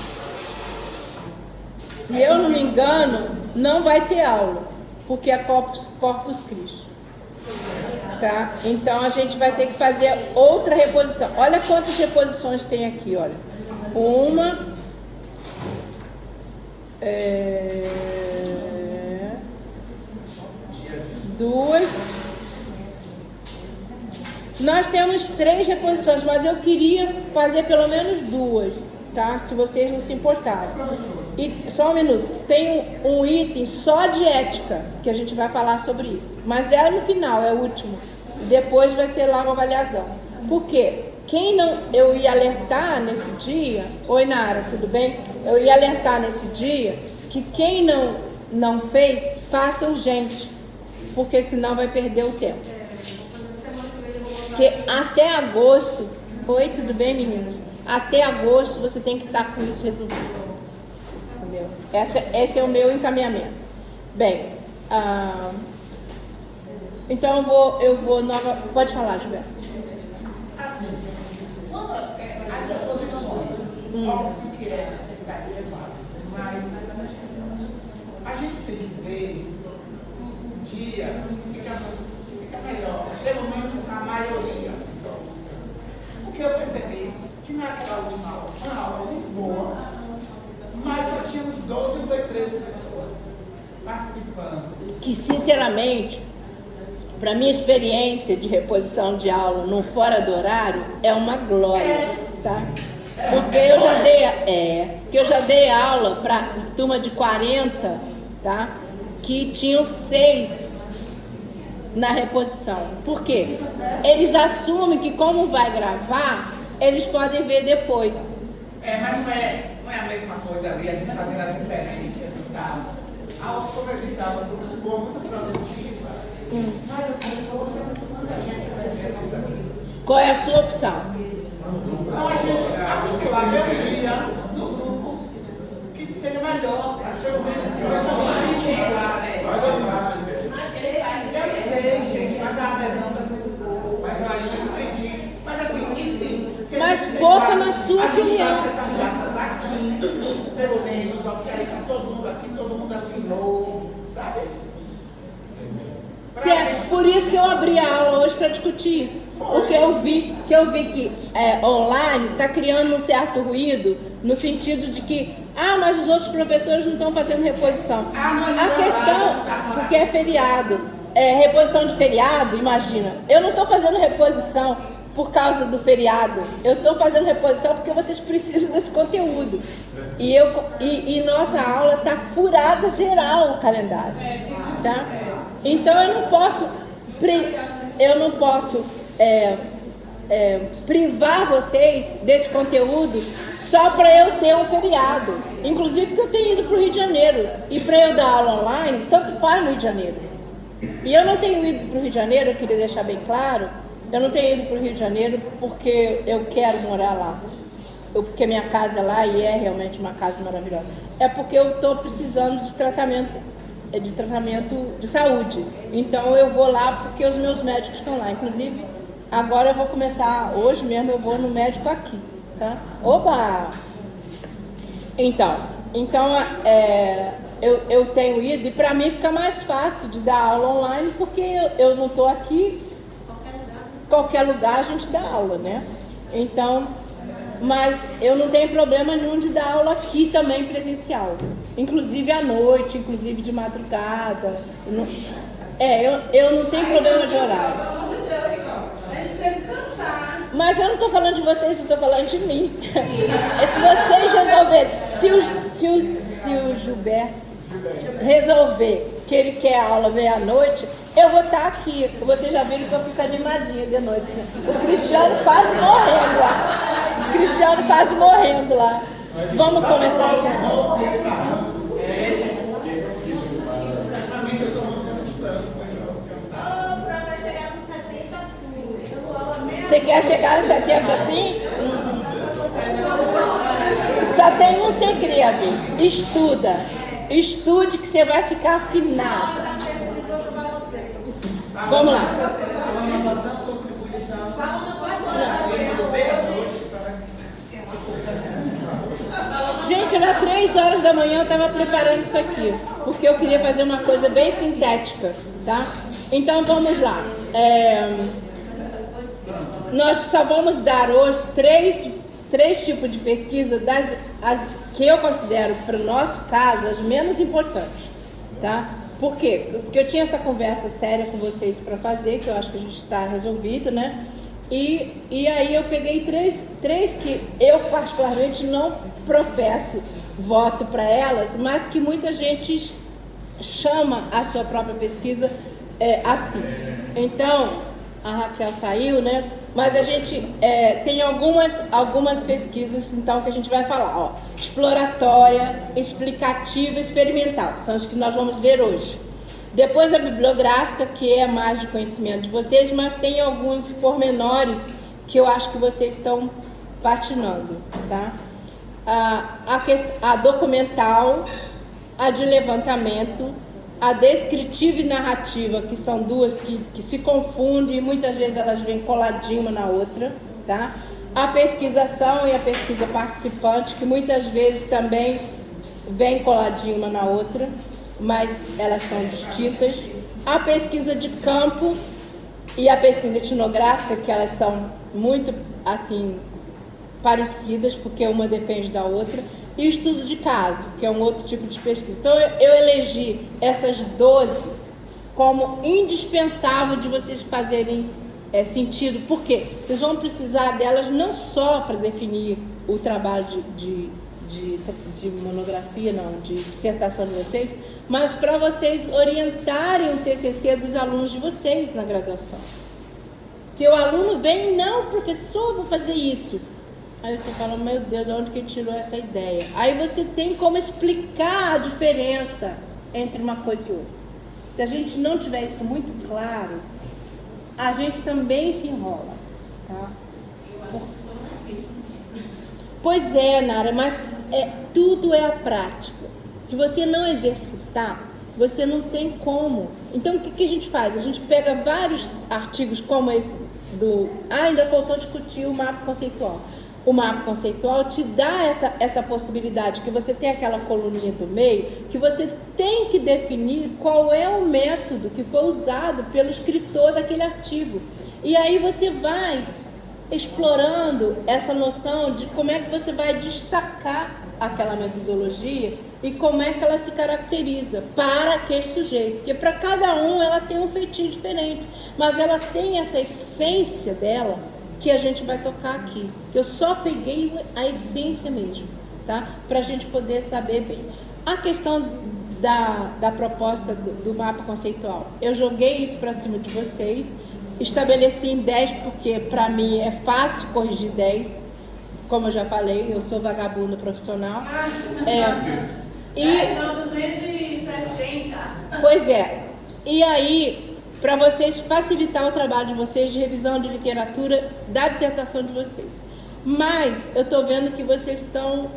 se eu não me engano, não vai ter aula, porque é Corpus Christi. Tá? Então a gente vai ter que fazer outra reposição. Olha quantas reposições tem aqui, olha. Uma, duas. Nós temos 3 reposições, mas eu queria fazer pelo menos 2, tá? Se vocês não se importarem. E só um minuto, tem um item só de ética, que a gente vai falar sobre isso. Mas é no final, é o último. Depois vai ser lá uma avaliação. Por quê? Quem não, eu ia alertar nesse dia, oi Nara, tudo bem? Eu ia alertar nesse dia que quem não fez, faça urgente, porque senão vai perder o tempo. Porque até agosto, oi, tudo bem meninas? Até agosto você tem que estar com isso resolvido. Entendeu? Esse é o meu encaminhamento. Bem, então eu vou nova. Pode falar, Gilberto. Assim, quando as reposições, óbvio que é necessário levar, mas a gente tem que ver um dia, fica melhor, pelo menos a maioria. Porque eu percebi que naquela última aula, uma aula muito boa, mas só tínhamos 12 ou 13 pessoas participando. Que, sinceramente, para minha experiência de reposição de aula no fora do horário, é uma glória, tá? Porque eu já dei aula para turma de 40, tá? Que tinham 6 na reposição. Por quê? Eles assumem que como vai gravar, eles podem ver depois. Mas não é a mesma coisa ali, a gente fazendo as referências e tal. A aula, como eu disse, a aula foi muito produtiva. Mas hoje muita gente vai ver isso aqui. Qual é a sua opção? Então a gente articular meu dia no grupo que tenha melhor, para pelo menos eu sei, gente, mas a adesão está sendo pouco, mas aí eu entendi. Mas assim, e se mas pouca na sua opinião. A gente faz essas datas aqui, pelo menos, ó, porque aí tá todo mundo aqui, todo mundo assinou, sabe? Por isso que eu abri a aula hoje para discutir isso. Porque eu vi que online está criando um certo ruído, no sentido de que, mas os outros professores não estão fazendo reposição. A questão, porque é feriado, reposição de feriado, imagina, eu não estou fazendo reposição por causa do feriado, eu estou fazendo reposição porque vocês precisam desse conteúdo. E nossa aula está furada geral o calendário, tá? Então eu não posso privar vocês desse conteúdo só para eu ter um feriado. Inclusive porque eu tenho ido para o Rio de Janeiro. E para eu dar aula online, tanto faz no Rio de Janeiro. E eu não tenho ido para o Rio de Janeiro, eu queria deixar bem claro, eu não tenho ido para o Rio de Janeiro porque eu quero morar lá. Porque minha casa é lá e é realmente uma casa maravilhosa. É porque eu estou precisando de tratamento de saúde. Então eu vou lá porque os meus médicos estão lá. Inclusive, agora eu vou começar, hoje mesmo eu vou no médico aqui, tá? Oba! Então eu tenho ido e para mim fica mais fácil de dar aula online porque eu não estou aqui, qualquer lugar a gente dá aula, né? Então, mas eu não tenho problema nenhum de dar aula aqui também presencial, inclusive à noite, inclusive de madrugada. Eu não tenho problema de horário. Mas eu não estou falando de vocês, eu estou falando de mim. Se vocês resolverem, se o Gilberto resolver que ele quer aula meia-noite, Eu vou estar aqui. Vocês já viram que eu fico animadinha de noite. Né? O Cristiano quase morrendo lá. O Cristiano quase morrendo lá. Vamos começar então. Você quer chegar no 70 assim? Só tem um segredo. Estuda. Estude que você vai ficar afinado. Vamos lá. Gente, era 3 horas da manhã, eu estava preparando isso aqui, porque eu queria fazer uma coisa bem sintética, tá? Então vamos lá. Nós só vamos dar hoje três tipos de pesquisa as que eu considero, para o nosso caso, as menos importantes, tá? Por quê? Porque eu tinha essa conversa séria com vocês para fazer, que eu acho que a gente está resolvido, né? E aí eu peguei três que eu particularmente não professo voto para elas, mas que muita gente chama a sua própria pesquisa assim. Então, a Raquel saiu, né? Mas a gente tem algumas pesquisas, então, que a gente vai falar, ó, exploratória, explicativa e experimental, são as que nós vamos ver hoje. Depois a bibliográfica, que é mais de conhecimento de vocês, mas tem alguns pormenores que eu acho que vocês estão patinando, tá? A documental, a de levantamento, a descritiva e narrativa, que são duas que se confundem e muitas vezes elas vêm coladinho uma na outra, tá? A pesquisação e a pesquisa participante, que muitas vezes também vêm coladinho uma na outra, mas elas são distintas. A pesquisa de campo e a pesquisa etnográfica, que elas são muito, assim, parecidas, porque uma depende da outra. E o estudo de caso, que é um outro tipo de pesquisa. Então, eu elegi essas 12 como indispensável de vocês fazerem sentido. Por quê? Vocês vão precisar delas não só para definir o trabalho de monografia, não, de dissertação de vocês, mas para vocês orientarem o TCC dos alunos de vocês na graduação. Porque o aluno vem, não, professor, vou fazer isso. Aí você fala, meu Deus, de onde que ele tirou essa ideia? Aí você tem como explicar a diferença entre uma coisa e outra. Se a gente não tiver isso muito claro, a gente também se enrola, tá? Pois é, Nara, mas tudo é a prática. Se você não exercitar, você não tem como. Então, o que a gente faz? A gente pega vários artigos como esse ainda faltou discutir o mapa conceitual. O mapa conceitual te dá essa possibilidade, que você tem aquela coluninha do meio, que você tem que definir qual é o método que foi usado pelo escritor daquele artigo. E aí você vai explorando essa noção de como é que você vai destacar aquela metodologia e como é que ela se caracteriza para aquele sujeito. Porque para cada um ela tem um feitio diferente, mas ela tem essa essência dela que a gente vai tocar aqui. Eu só peguei a essência mesmo, tá? Para a gente poder saber bem. A questão da proposta do mapa conceitual, eu joguei isso para cima de vocês, estabeleci em 10 porque para mim é fácil corrigir 10, como eu já falei, eu sou vagabundo profissional. Não, 270. Pois é. E aí, para vocês facilitar o trabalho de vocês de revisão de literatura da dissertação de vocês. Mas eu estou vendo que vocês estão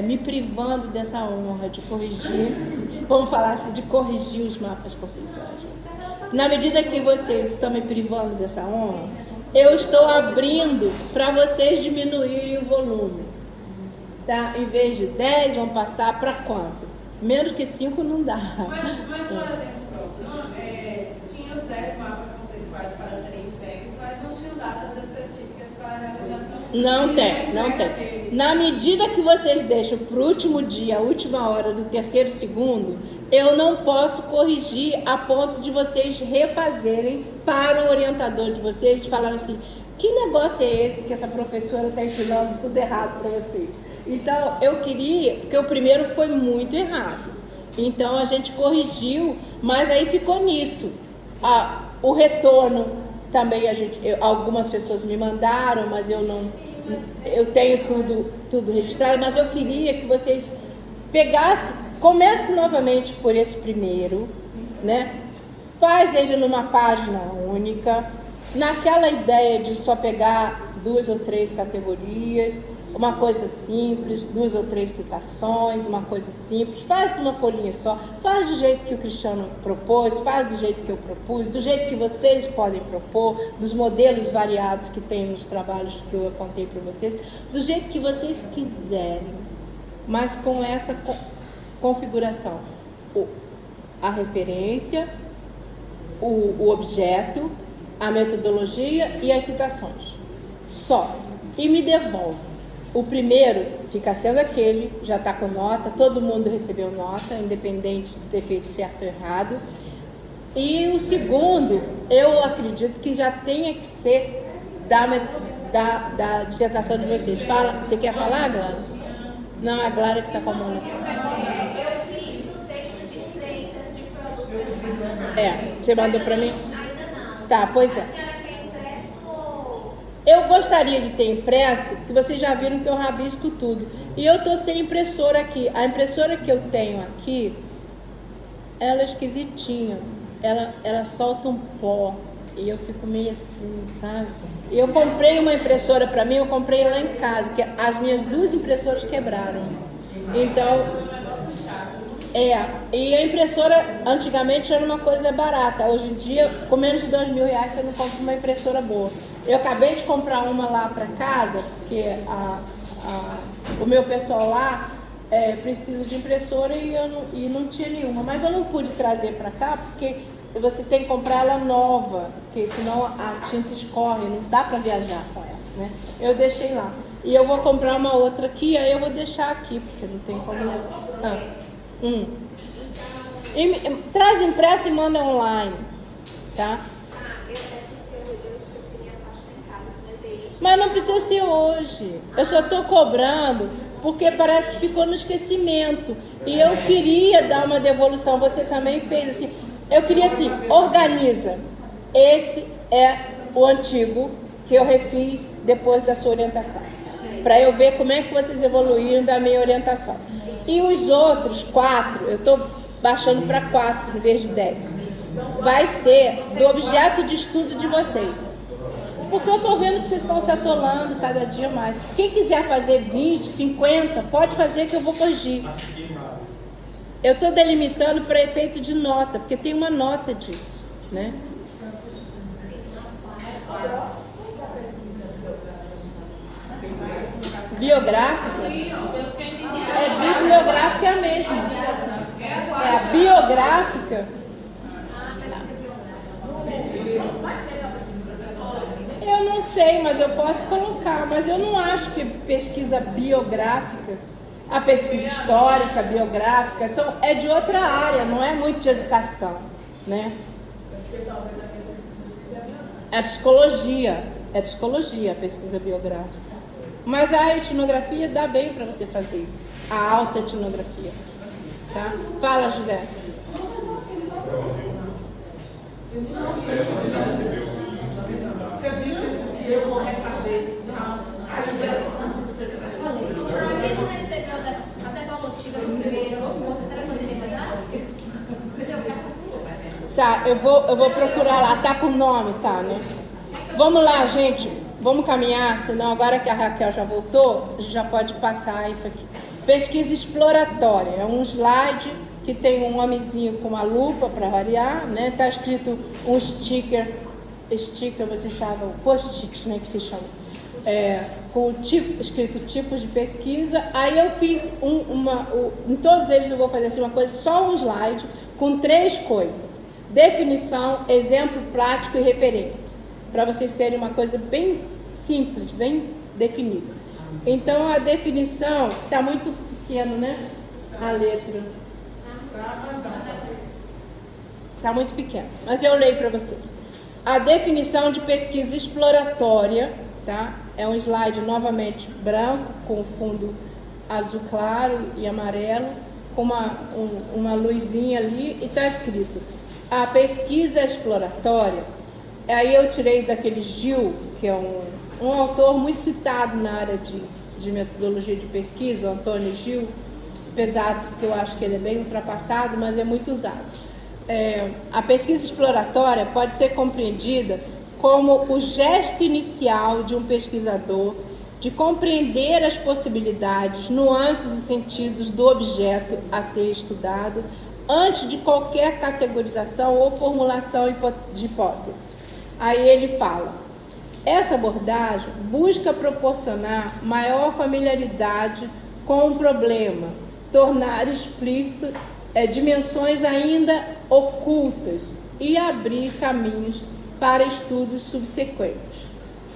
me privando dessa honra de corrigir, vamos falar assim, de corrigir os mapas conceituais. Na medida que vocês estão me privando dessa honra, eu estou abrindo para vocês diminuírem o volume. Tá? Em vez de 10, vão passar para quanto? Menos que 5 não dá. Mas por exemplo, tinha os 10 mapas conceituais para serem entregues, mas não tinham datas específicas para a realização. Não tem. Na medida que vocês deixam para o último dia, a última hora do terceiro segundo, eu não posso corrigir a ponto de vocês refazerem para o orientador de vocês e falar assim, que negócio é esse que essa professora está ensinando tudo errado para vocês? Então, eu queria, porque o primeiro foi muito errado. Então a gente corrigiu, mas aí ficou nisso. O retorno também algumas pessoas me mandaram, mas eu tenho tudo registrado, mas eu queria que vocês comece novamente por esse primeiro, né? Faz ele numa página única, naquela ideia de só pegar 2 ou 3 categorias, uma coisa simples, 2 ou 3 citações, uma coisa simples, faz de uma folhinha só, faz do jeito que o Cristiano propôs, faz do jeito que eu propus, do jeito que vocês podem propor, dos modelos variados que tem nos trabalhos que eu apontei para vocês, do jeito que vocês quiserem, mas com essa configuração, a referência, o objeto, a metodologia e as citações, só, e me devolve. O primeiro fica sendo aquele, já está com nota, todo mundo recebeu nota, independente de ter feito certo ou errado. E o segundo, eu acredito que já tenha que ser da dissertação de vocês. Você quer falar, Glória? Não, a Glória que está com a mão. Eu fiz o texto de receitas de produtos. Você mandou para mim? Ainda não. Tá, pois é. A senhora quer impresso ou... Eu gostaria de ter impresso, que vocês já viram que eu rabisco tudo. E eu tô sem impressora aqui. A impressora que eu tenho aqui, ela é esquisitinha. Ela solta um pó. E eu fico meio assim, sabe? Eu comprei uma impressora para mim, eu comprei lá em casa, que as minhas 2 impressoras quebraram. Então, e a impressora antigamente era uma coisa barata. Hoje em dia, com menos de R$2.000 você não compra uma impressora boa. Eu acabei de comprar uma lá para casa, porque o meu pessoal lá precisa de impressora e não tinha nenhuma. Mas eu não pude trazer para cá, porque você tem que comprar ela nova, porque senão a tinta escorre, não dá para viajar com ela, né? Eu deixei lá. E eu vou comprar uma outra aqui, aí eu vou deixar aqui, porque não tem como levar. Traz impresso e manda online, tá? Eu esqueci minha pasta em casa, da GI. Mas não precisa ser hoje. Eu só estou cobrando porque parece que ficou no esquecimento. E eu queria dar uma devolução. Você também fez assim. Eu queria assim, organiza. Esse é o antigo que eu refiz depois da sua orientação. Para eu ver como é que vocês evoluíram da minha orientação. E os outros 4, eu estou baixando para 4 em vez de 10. Vai ser do objeto de estudo de vocês. Porque eu estou vendo que vocês estão se atolando cada dia mais. Quem quiser fazer 20, 50, pode fazer que eu vou corrigir. Eu estou delimitando para efeito de nota, porque tem uma nota disso, né? Biográfica? Bibliográfica é a mesma. É a biográfica. Eu não sei, mas eu posso colocar. Mas eu não acho que pesquisa biográfica, a pesquisa histórica, biográfica, é de outra área, não é muito de educação, né? É psicologia a pesquisa biográfica. Mas a etnografia dá bem para você fazer isso, a alta etnografia, tá? Fala, José. Eu disse isso que eu vou refazer. Quem não recebeu a devolutiva do primeiro, a senhora poderia mandar? Tá, eu vou procurar lá. Tá com o nome, tá, né? Vamos lá, gente. Vamos caminhar, senão agora que a Raquel já voltou, a gente já pode passar isso aqui. Pesquisa exploratória. É um slide que tem um homenzinho com uma lupa para variar, né? Tá escrito um sticker, você chama, post-it, né, que se chama. Com escrito tipos de pesquisa. Aí eu fiz em todos eles eu vou fazer assim uma coisa, só um slide com 3 coisas: definição, exemplo prático e referência, para vocês terem uma coisa bem simples, bem definida. Então a definição está muito pequeno, né? A letra está muito pequena, mas eu leio para vocês. A definição de pesquisa exploratória, tá? É um slide novamente branco com fundo azul claro e amarelo. com uma luzinha ali e está escrito: a pesquisa exploratória. Aí eu tirei daquele Gil, que é um autor muito citado na área de metodologia de pesquisa, o Antônio Gil, apesar que eu acho que ele é bem ultrapassado, mas é muito usado. A pesquisa exploratória pode ser compreendida como o gesto inicial de um pesquisador de compreender as possibilidades, nuances e sentidos do objeto a ser estudado antes de qualquer categorização ou formulação de hipótese. Aí ele fala: essa abordagem busca proporcionar maior familiaridade com o problema, tornar explícito dimensões ainda ocultas e abrir caminhos para estudos subsequentes,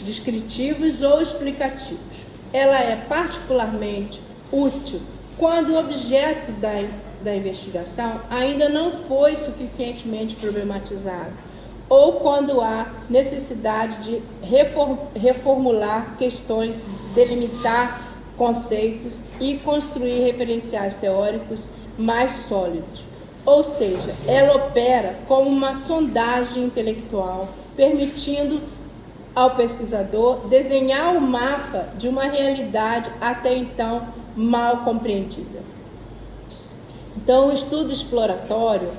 descritivos ou explicativos. Ela é particularmente útil quando o objeto da investigação ainda não foi suficientemente problematizado ou quando há necessidade de reformular questões, delimitar conceitos e construir referenciais teóricos mais sólidos. Ou seja, ela opera como uma sondagem intelectual, permitindo ao pesquisador desenhar o mapa de uma realidade até então mal compreendida. Então, o estudo exploratório,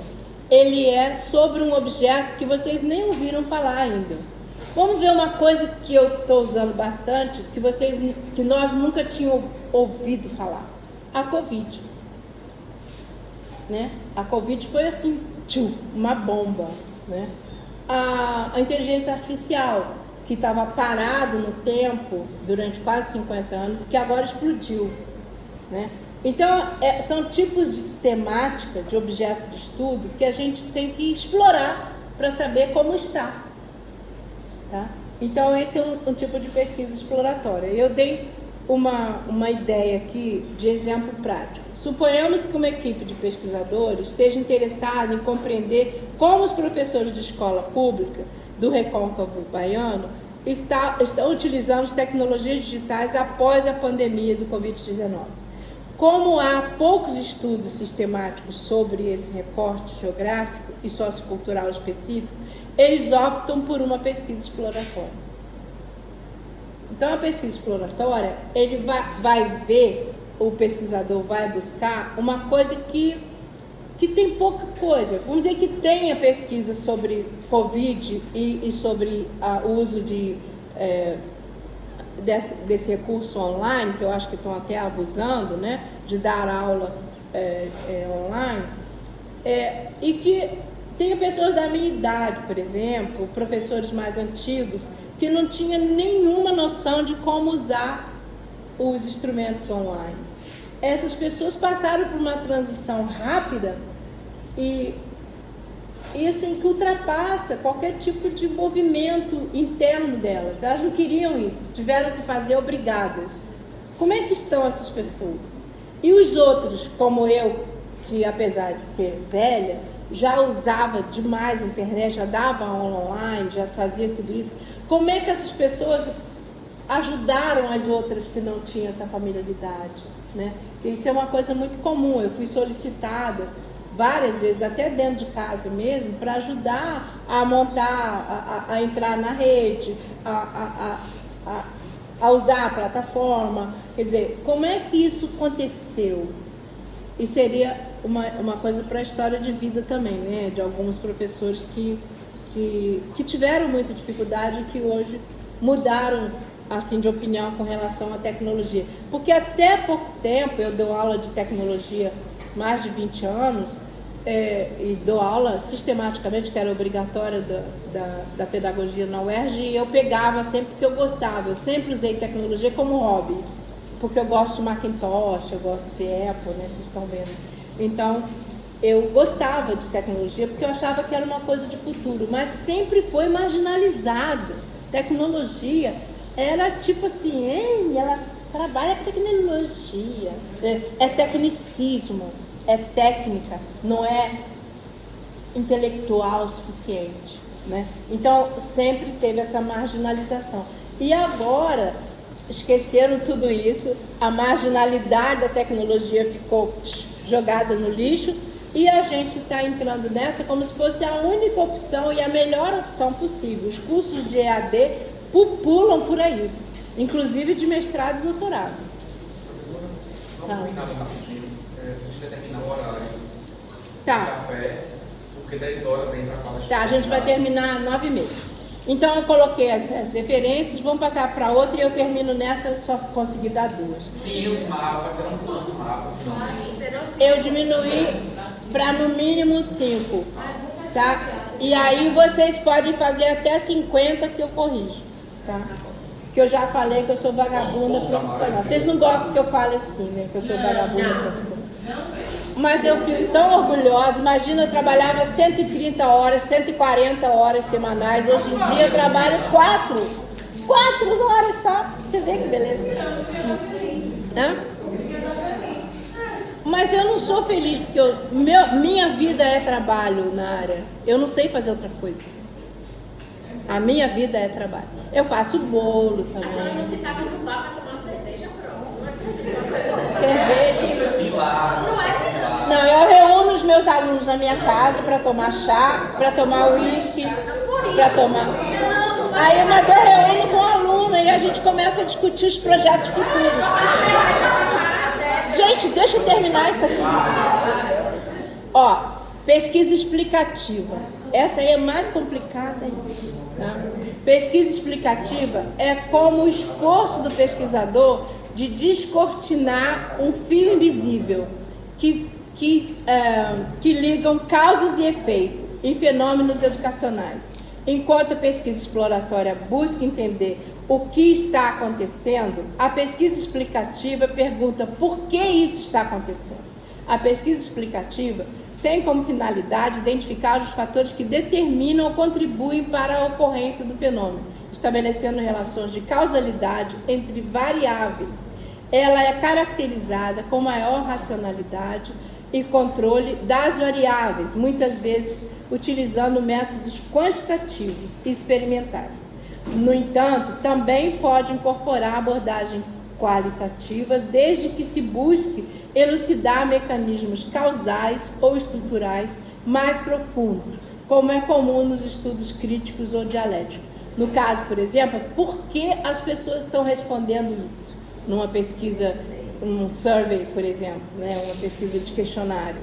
ele é sobre um objeto que vocês nem ouviram falar ainda. Vamos ver uma coisa que eu estou usando bastante, que nós nunca tínhamos ouvido falar: a Covid. Né? A Covid foi assim, uma bomba. Né? A inteligência artificial, que estava parado no tempo durante quase 50 anos, que agora explodiu. Né? Então, são tipos de temática, de objeto de estudo, que a gente tem que explorar para saber como está. Tá? Então, esse é um tipo de pesquisa exploratória. Eu dei uma ideia aqui de exemplo prático. Suponhamos que uma equipe de pesquisadores esteja interessada em compreender como os professores de escola pública do Recôncavo Baiano estão utilizando as tecnologias digitais após a pandemia do Covid-19. Como há poucos estudos sistemáticos sobre esse recorte geográfico e sociocultural específico, eles optam por uma pesquisa exploratória. Então, a pesquisa exploratória, ele vai ver, o pesquisador vai buscar uma coisa que tem pouca coisa. Vamos dizer que tenha pesquisa sobre Covid e sobre o uso desse recurso online, que eu acho que estão até abusando, né, de dar aula online, e que tenha pessoas da minha idade, por exemplo, professores mais antigos, que não tinham nenhuma noção de como usar os instrumentos online. Essas pessoas passaram por uma transição rápida e assim, que ultrapassa qualquer tipo de movimento interno delas. Elas não queriam isso, tiveram que fazer obrigadas. Como é que estão essas pessoas? E os outros, como eu, que apesar de ser velha, já usava demais a internet, já dava aula online, já fazia tudo isso. Como é que essas pessoas ajudaram as outras que não tinham essa familiaridade? Né? Isso é uma coisa muito comum. Eu fui solicitada várias vezes, até dentro de casa mesmo, para ajudar a montar, a entrar na rede, a usar a plataforma. Quer dizer, como é que isso aconteceu? E seria uma coisa para a história de vida também, né? De alguns professores que tiveram muita dificuldade e que hoje mudaram assim, de opinião com relação à tecnologia. Porque até pouco tempo, eu dou aula de tecnologia mais de 20 anos, e dou aula sistematicamente, que era obrigatória da pedagogia na UERJ, e eu pegava sempre porque eu gostava. Eu sempre usei tecnologia como hobby, porque eu gosto de Macintosh, eu gosto de Apple, né, vocês estão vendo. Então, eu gostava de tecnologia porque eu achava que era uma coisa de futuro, mas sempre foi marginalizado. Tecnologia era tipo assim, ela trabalha com tecnologia, é tecnicismo, é técnica, não é intelectual o suficiente, né? Então, sempre teve essa marginalização. E agora, esqueceram tudo isso, a marginalidade da tecnologia ficou jogada no lixo, e a gente está entrando nessa como se fosse a única opção e a melhor opção possível. Os cursos de EAD pulam por aí, inclusive de mestrado e doutorado. Só um final rapidinho. A gente determina o horário do Tá. café, porque 10 horas entra a palestra. Tá, a gente vai terminar 9h30. Então eu coloquei as referências, vamos passar para outra e eu termino nessa, eu só consegui dar 2. Sim, os mapas, serão quantos mapas? Eu diminuí para no mínimo 5, tá? E aí vocês podem fazer até 50 que eu corrijo, tá? Que eu já falei que eu sou vagabunda profissional. Vocês não gostam que eu fale assim, né? Que eu sou vagabunda profissional. Mas eu fico tão orgulhosa. Imagina, eu trabalhava 130 horas, 140 horas semanais. Hoje em dia eu trabalho 4 horas só. Você vê que beleza? Hã? Mas eu não sou feliz, porque minha vida é trabalho na área. Eu não sei fazer outra coisa. A minha vida é trabalho. Eu faço bolo também. A senhora não se estava no bar para tomar cerveja, pronto. Cerveja. Não é? Não, eu reúno os meus alunos na minha casa para tomar chá, para tomar uísque, para tomar... Aí, mas eu reúno com o aluno e a gente começa a discutir os projetos futuros. Gente, deixa eu terminar isso aqui. Ó, pesquisa explicativa. Essa aí é mais complicada ainda. Tá? Pesquisa explicativa é como o esforço do pesquisador de descortinar um fio invisível que ligam causas e efeitos em fenômenos educacionais. Enquanto a pesquisa exploratória busca entender o que está acontecendo, a pesquisa explicativa pergunta por que isso está acontecendo. A pesquisa explicativa tem como finalidade identificar os fatores que determinam ou contribuem para a ocorrência do fenômeno, estabelecendo relações de causalidade entre variáveis. Ela é caracterizada com maior racionalidade e controle das variáveis, muitas vezes utilizando métodos quantitativos e experimentais. No entanto, também pode incorporar abordagem qualitativa, desde que se busque elucidar mecanismos causais ou estruturais mais profundos, como é comum nos estudos críticos ou dialéticos. No caso, por exemplo, por que as pessoas estão respondendo isso? Numa pesquisa, um survey, por exemplo, né? Uma pesquisa de questionário.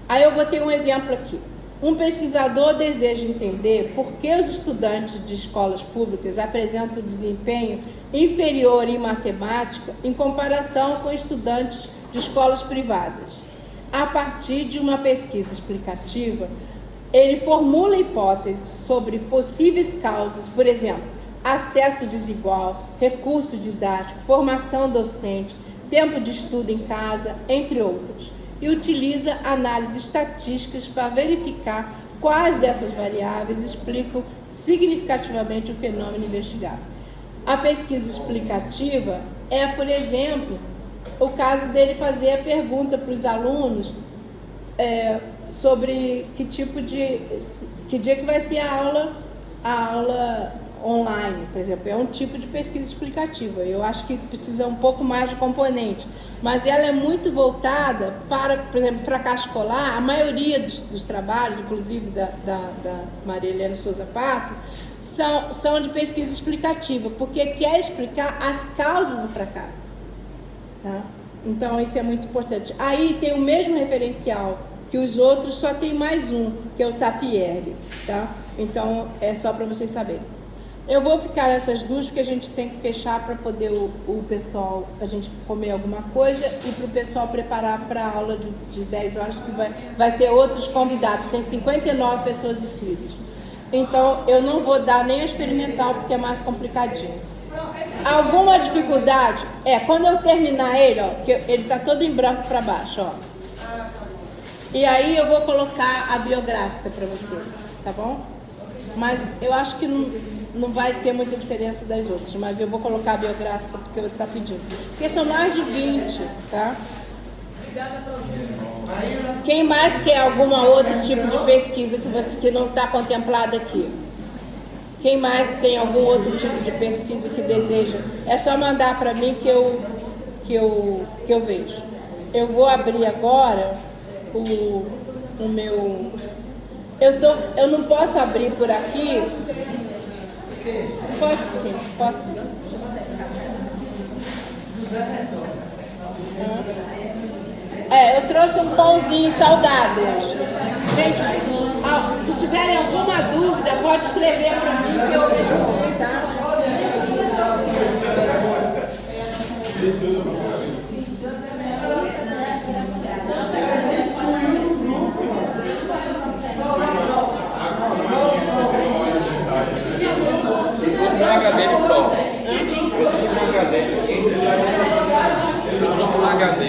Aí eu botei um exemplo aqui. Um pesquisador deseja entender por que os estudantes de escolas públicas apresentam desempenho inferior em matemática em comparação com estudantes de escolas privadas. A partir de uma pesquisa explicativa, ele formula hipóteses sobre possíveis causas, por exemplo, acesso desigual, recurso didático, formação docente, tempo de estudo em casa, entre outras, e utiliza análises estatísticas para verificar quais dessas variáveis explicam significativamente o fenômeno investigado. A pesquisa explicativa é, por exemplo, o caso dele fazer a pergunta para os alunos sobre que dia que vai ser a aula online, por exemplo. É um tipo de pesquisa explicativa. Eu acho que precisa um pouco mais de componente, mas ela é muito voltada para, por exemplo, fracasso escolar. A maioria dos trabalhos, inclusive da Maria Helena Souza Pato, são de pesquisa explicativa, porque quer explicar as causas do fracasso. Tá? Então isso é muito importante. Aí tem o mesmo referencial que os outros, só tem mais um, que é o Sapierre, tá? Então é só para vocês saberem. Eu vou ficar nessas duas porque a gente tem que fechar para poder o pessoal, a gente comer alguma coisa e para o pessoal preparar para a aula de 10 horas, que vai ter outros convidados. Tem 59 pessoas inscritas. Então eu não vou dar nem a experimental porque é mais complicadinho. Alguma dificuldade? Quando eu terminar ele, ó, que ele está todo em branco para baixo, ó. E aí eu vou colocar a biográfica para você, tá bom? Mas eu acho que não vai ter muita diferença das outras, mas eu vou colocar a biográfica porque você está pedindo. Porque são mais de 20, tá? Quem mais quer algum outro tipo de pesquisa que não está contemplado aqui? Quem mais tem algum outro tipo de pesquisa que deseja? É só mandar para mim que eu vejo. Eu vou abrir agora o meu... Eu não posso abrir por aqui. Posso sim, posso sim. Eu trouxe um pãozinho saudável. Gente, se tiverem alguma dúvida, pode escrever para mim que eu respondo, tá? Um HD de top. Eu trouxe um HD aqui. Eu trouxe um HD.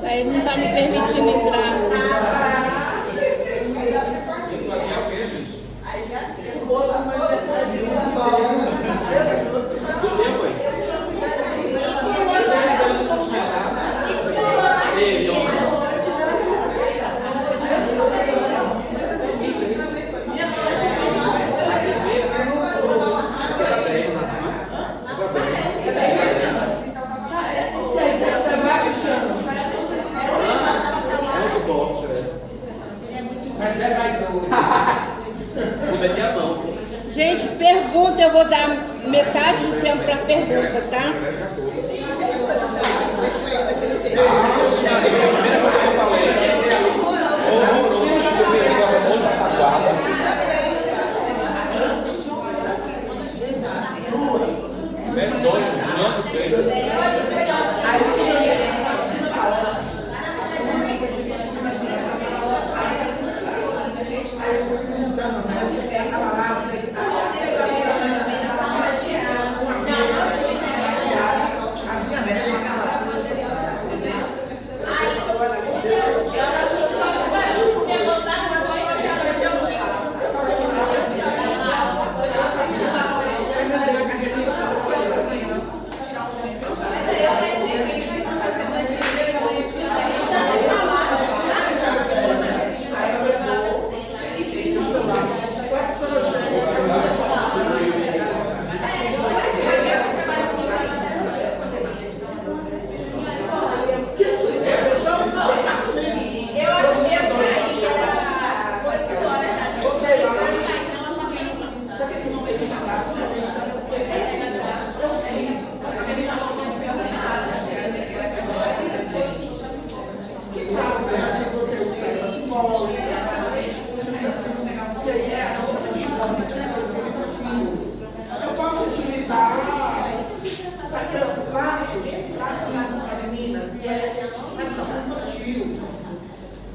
Aí não está me permitindo entrar. Isso aqui é o que, gente? Gente, pergunta, eu vou dar metade do tempo para pergunta, tá?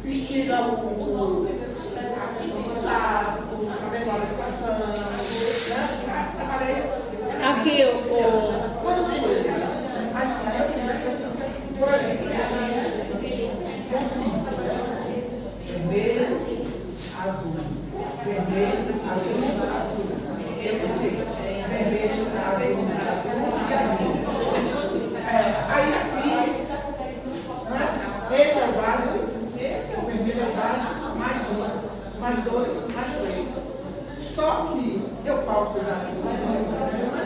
Estiga o cabelo passando, né? Aqui, por exemplo, vermelho, azul, vermelho, azul, azul, vermelho, azul, e azul. Aí aqui, esse é o base, o vermelho é o base, mais um, mais dois, mais três. Só que eu posso usar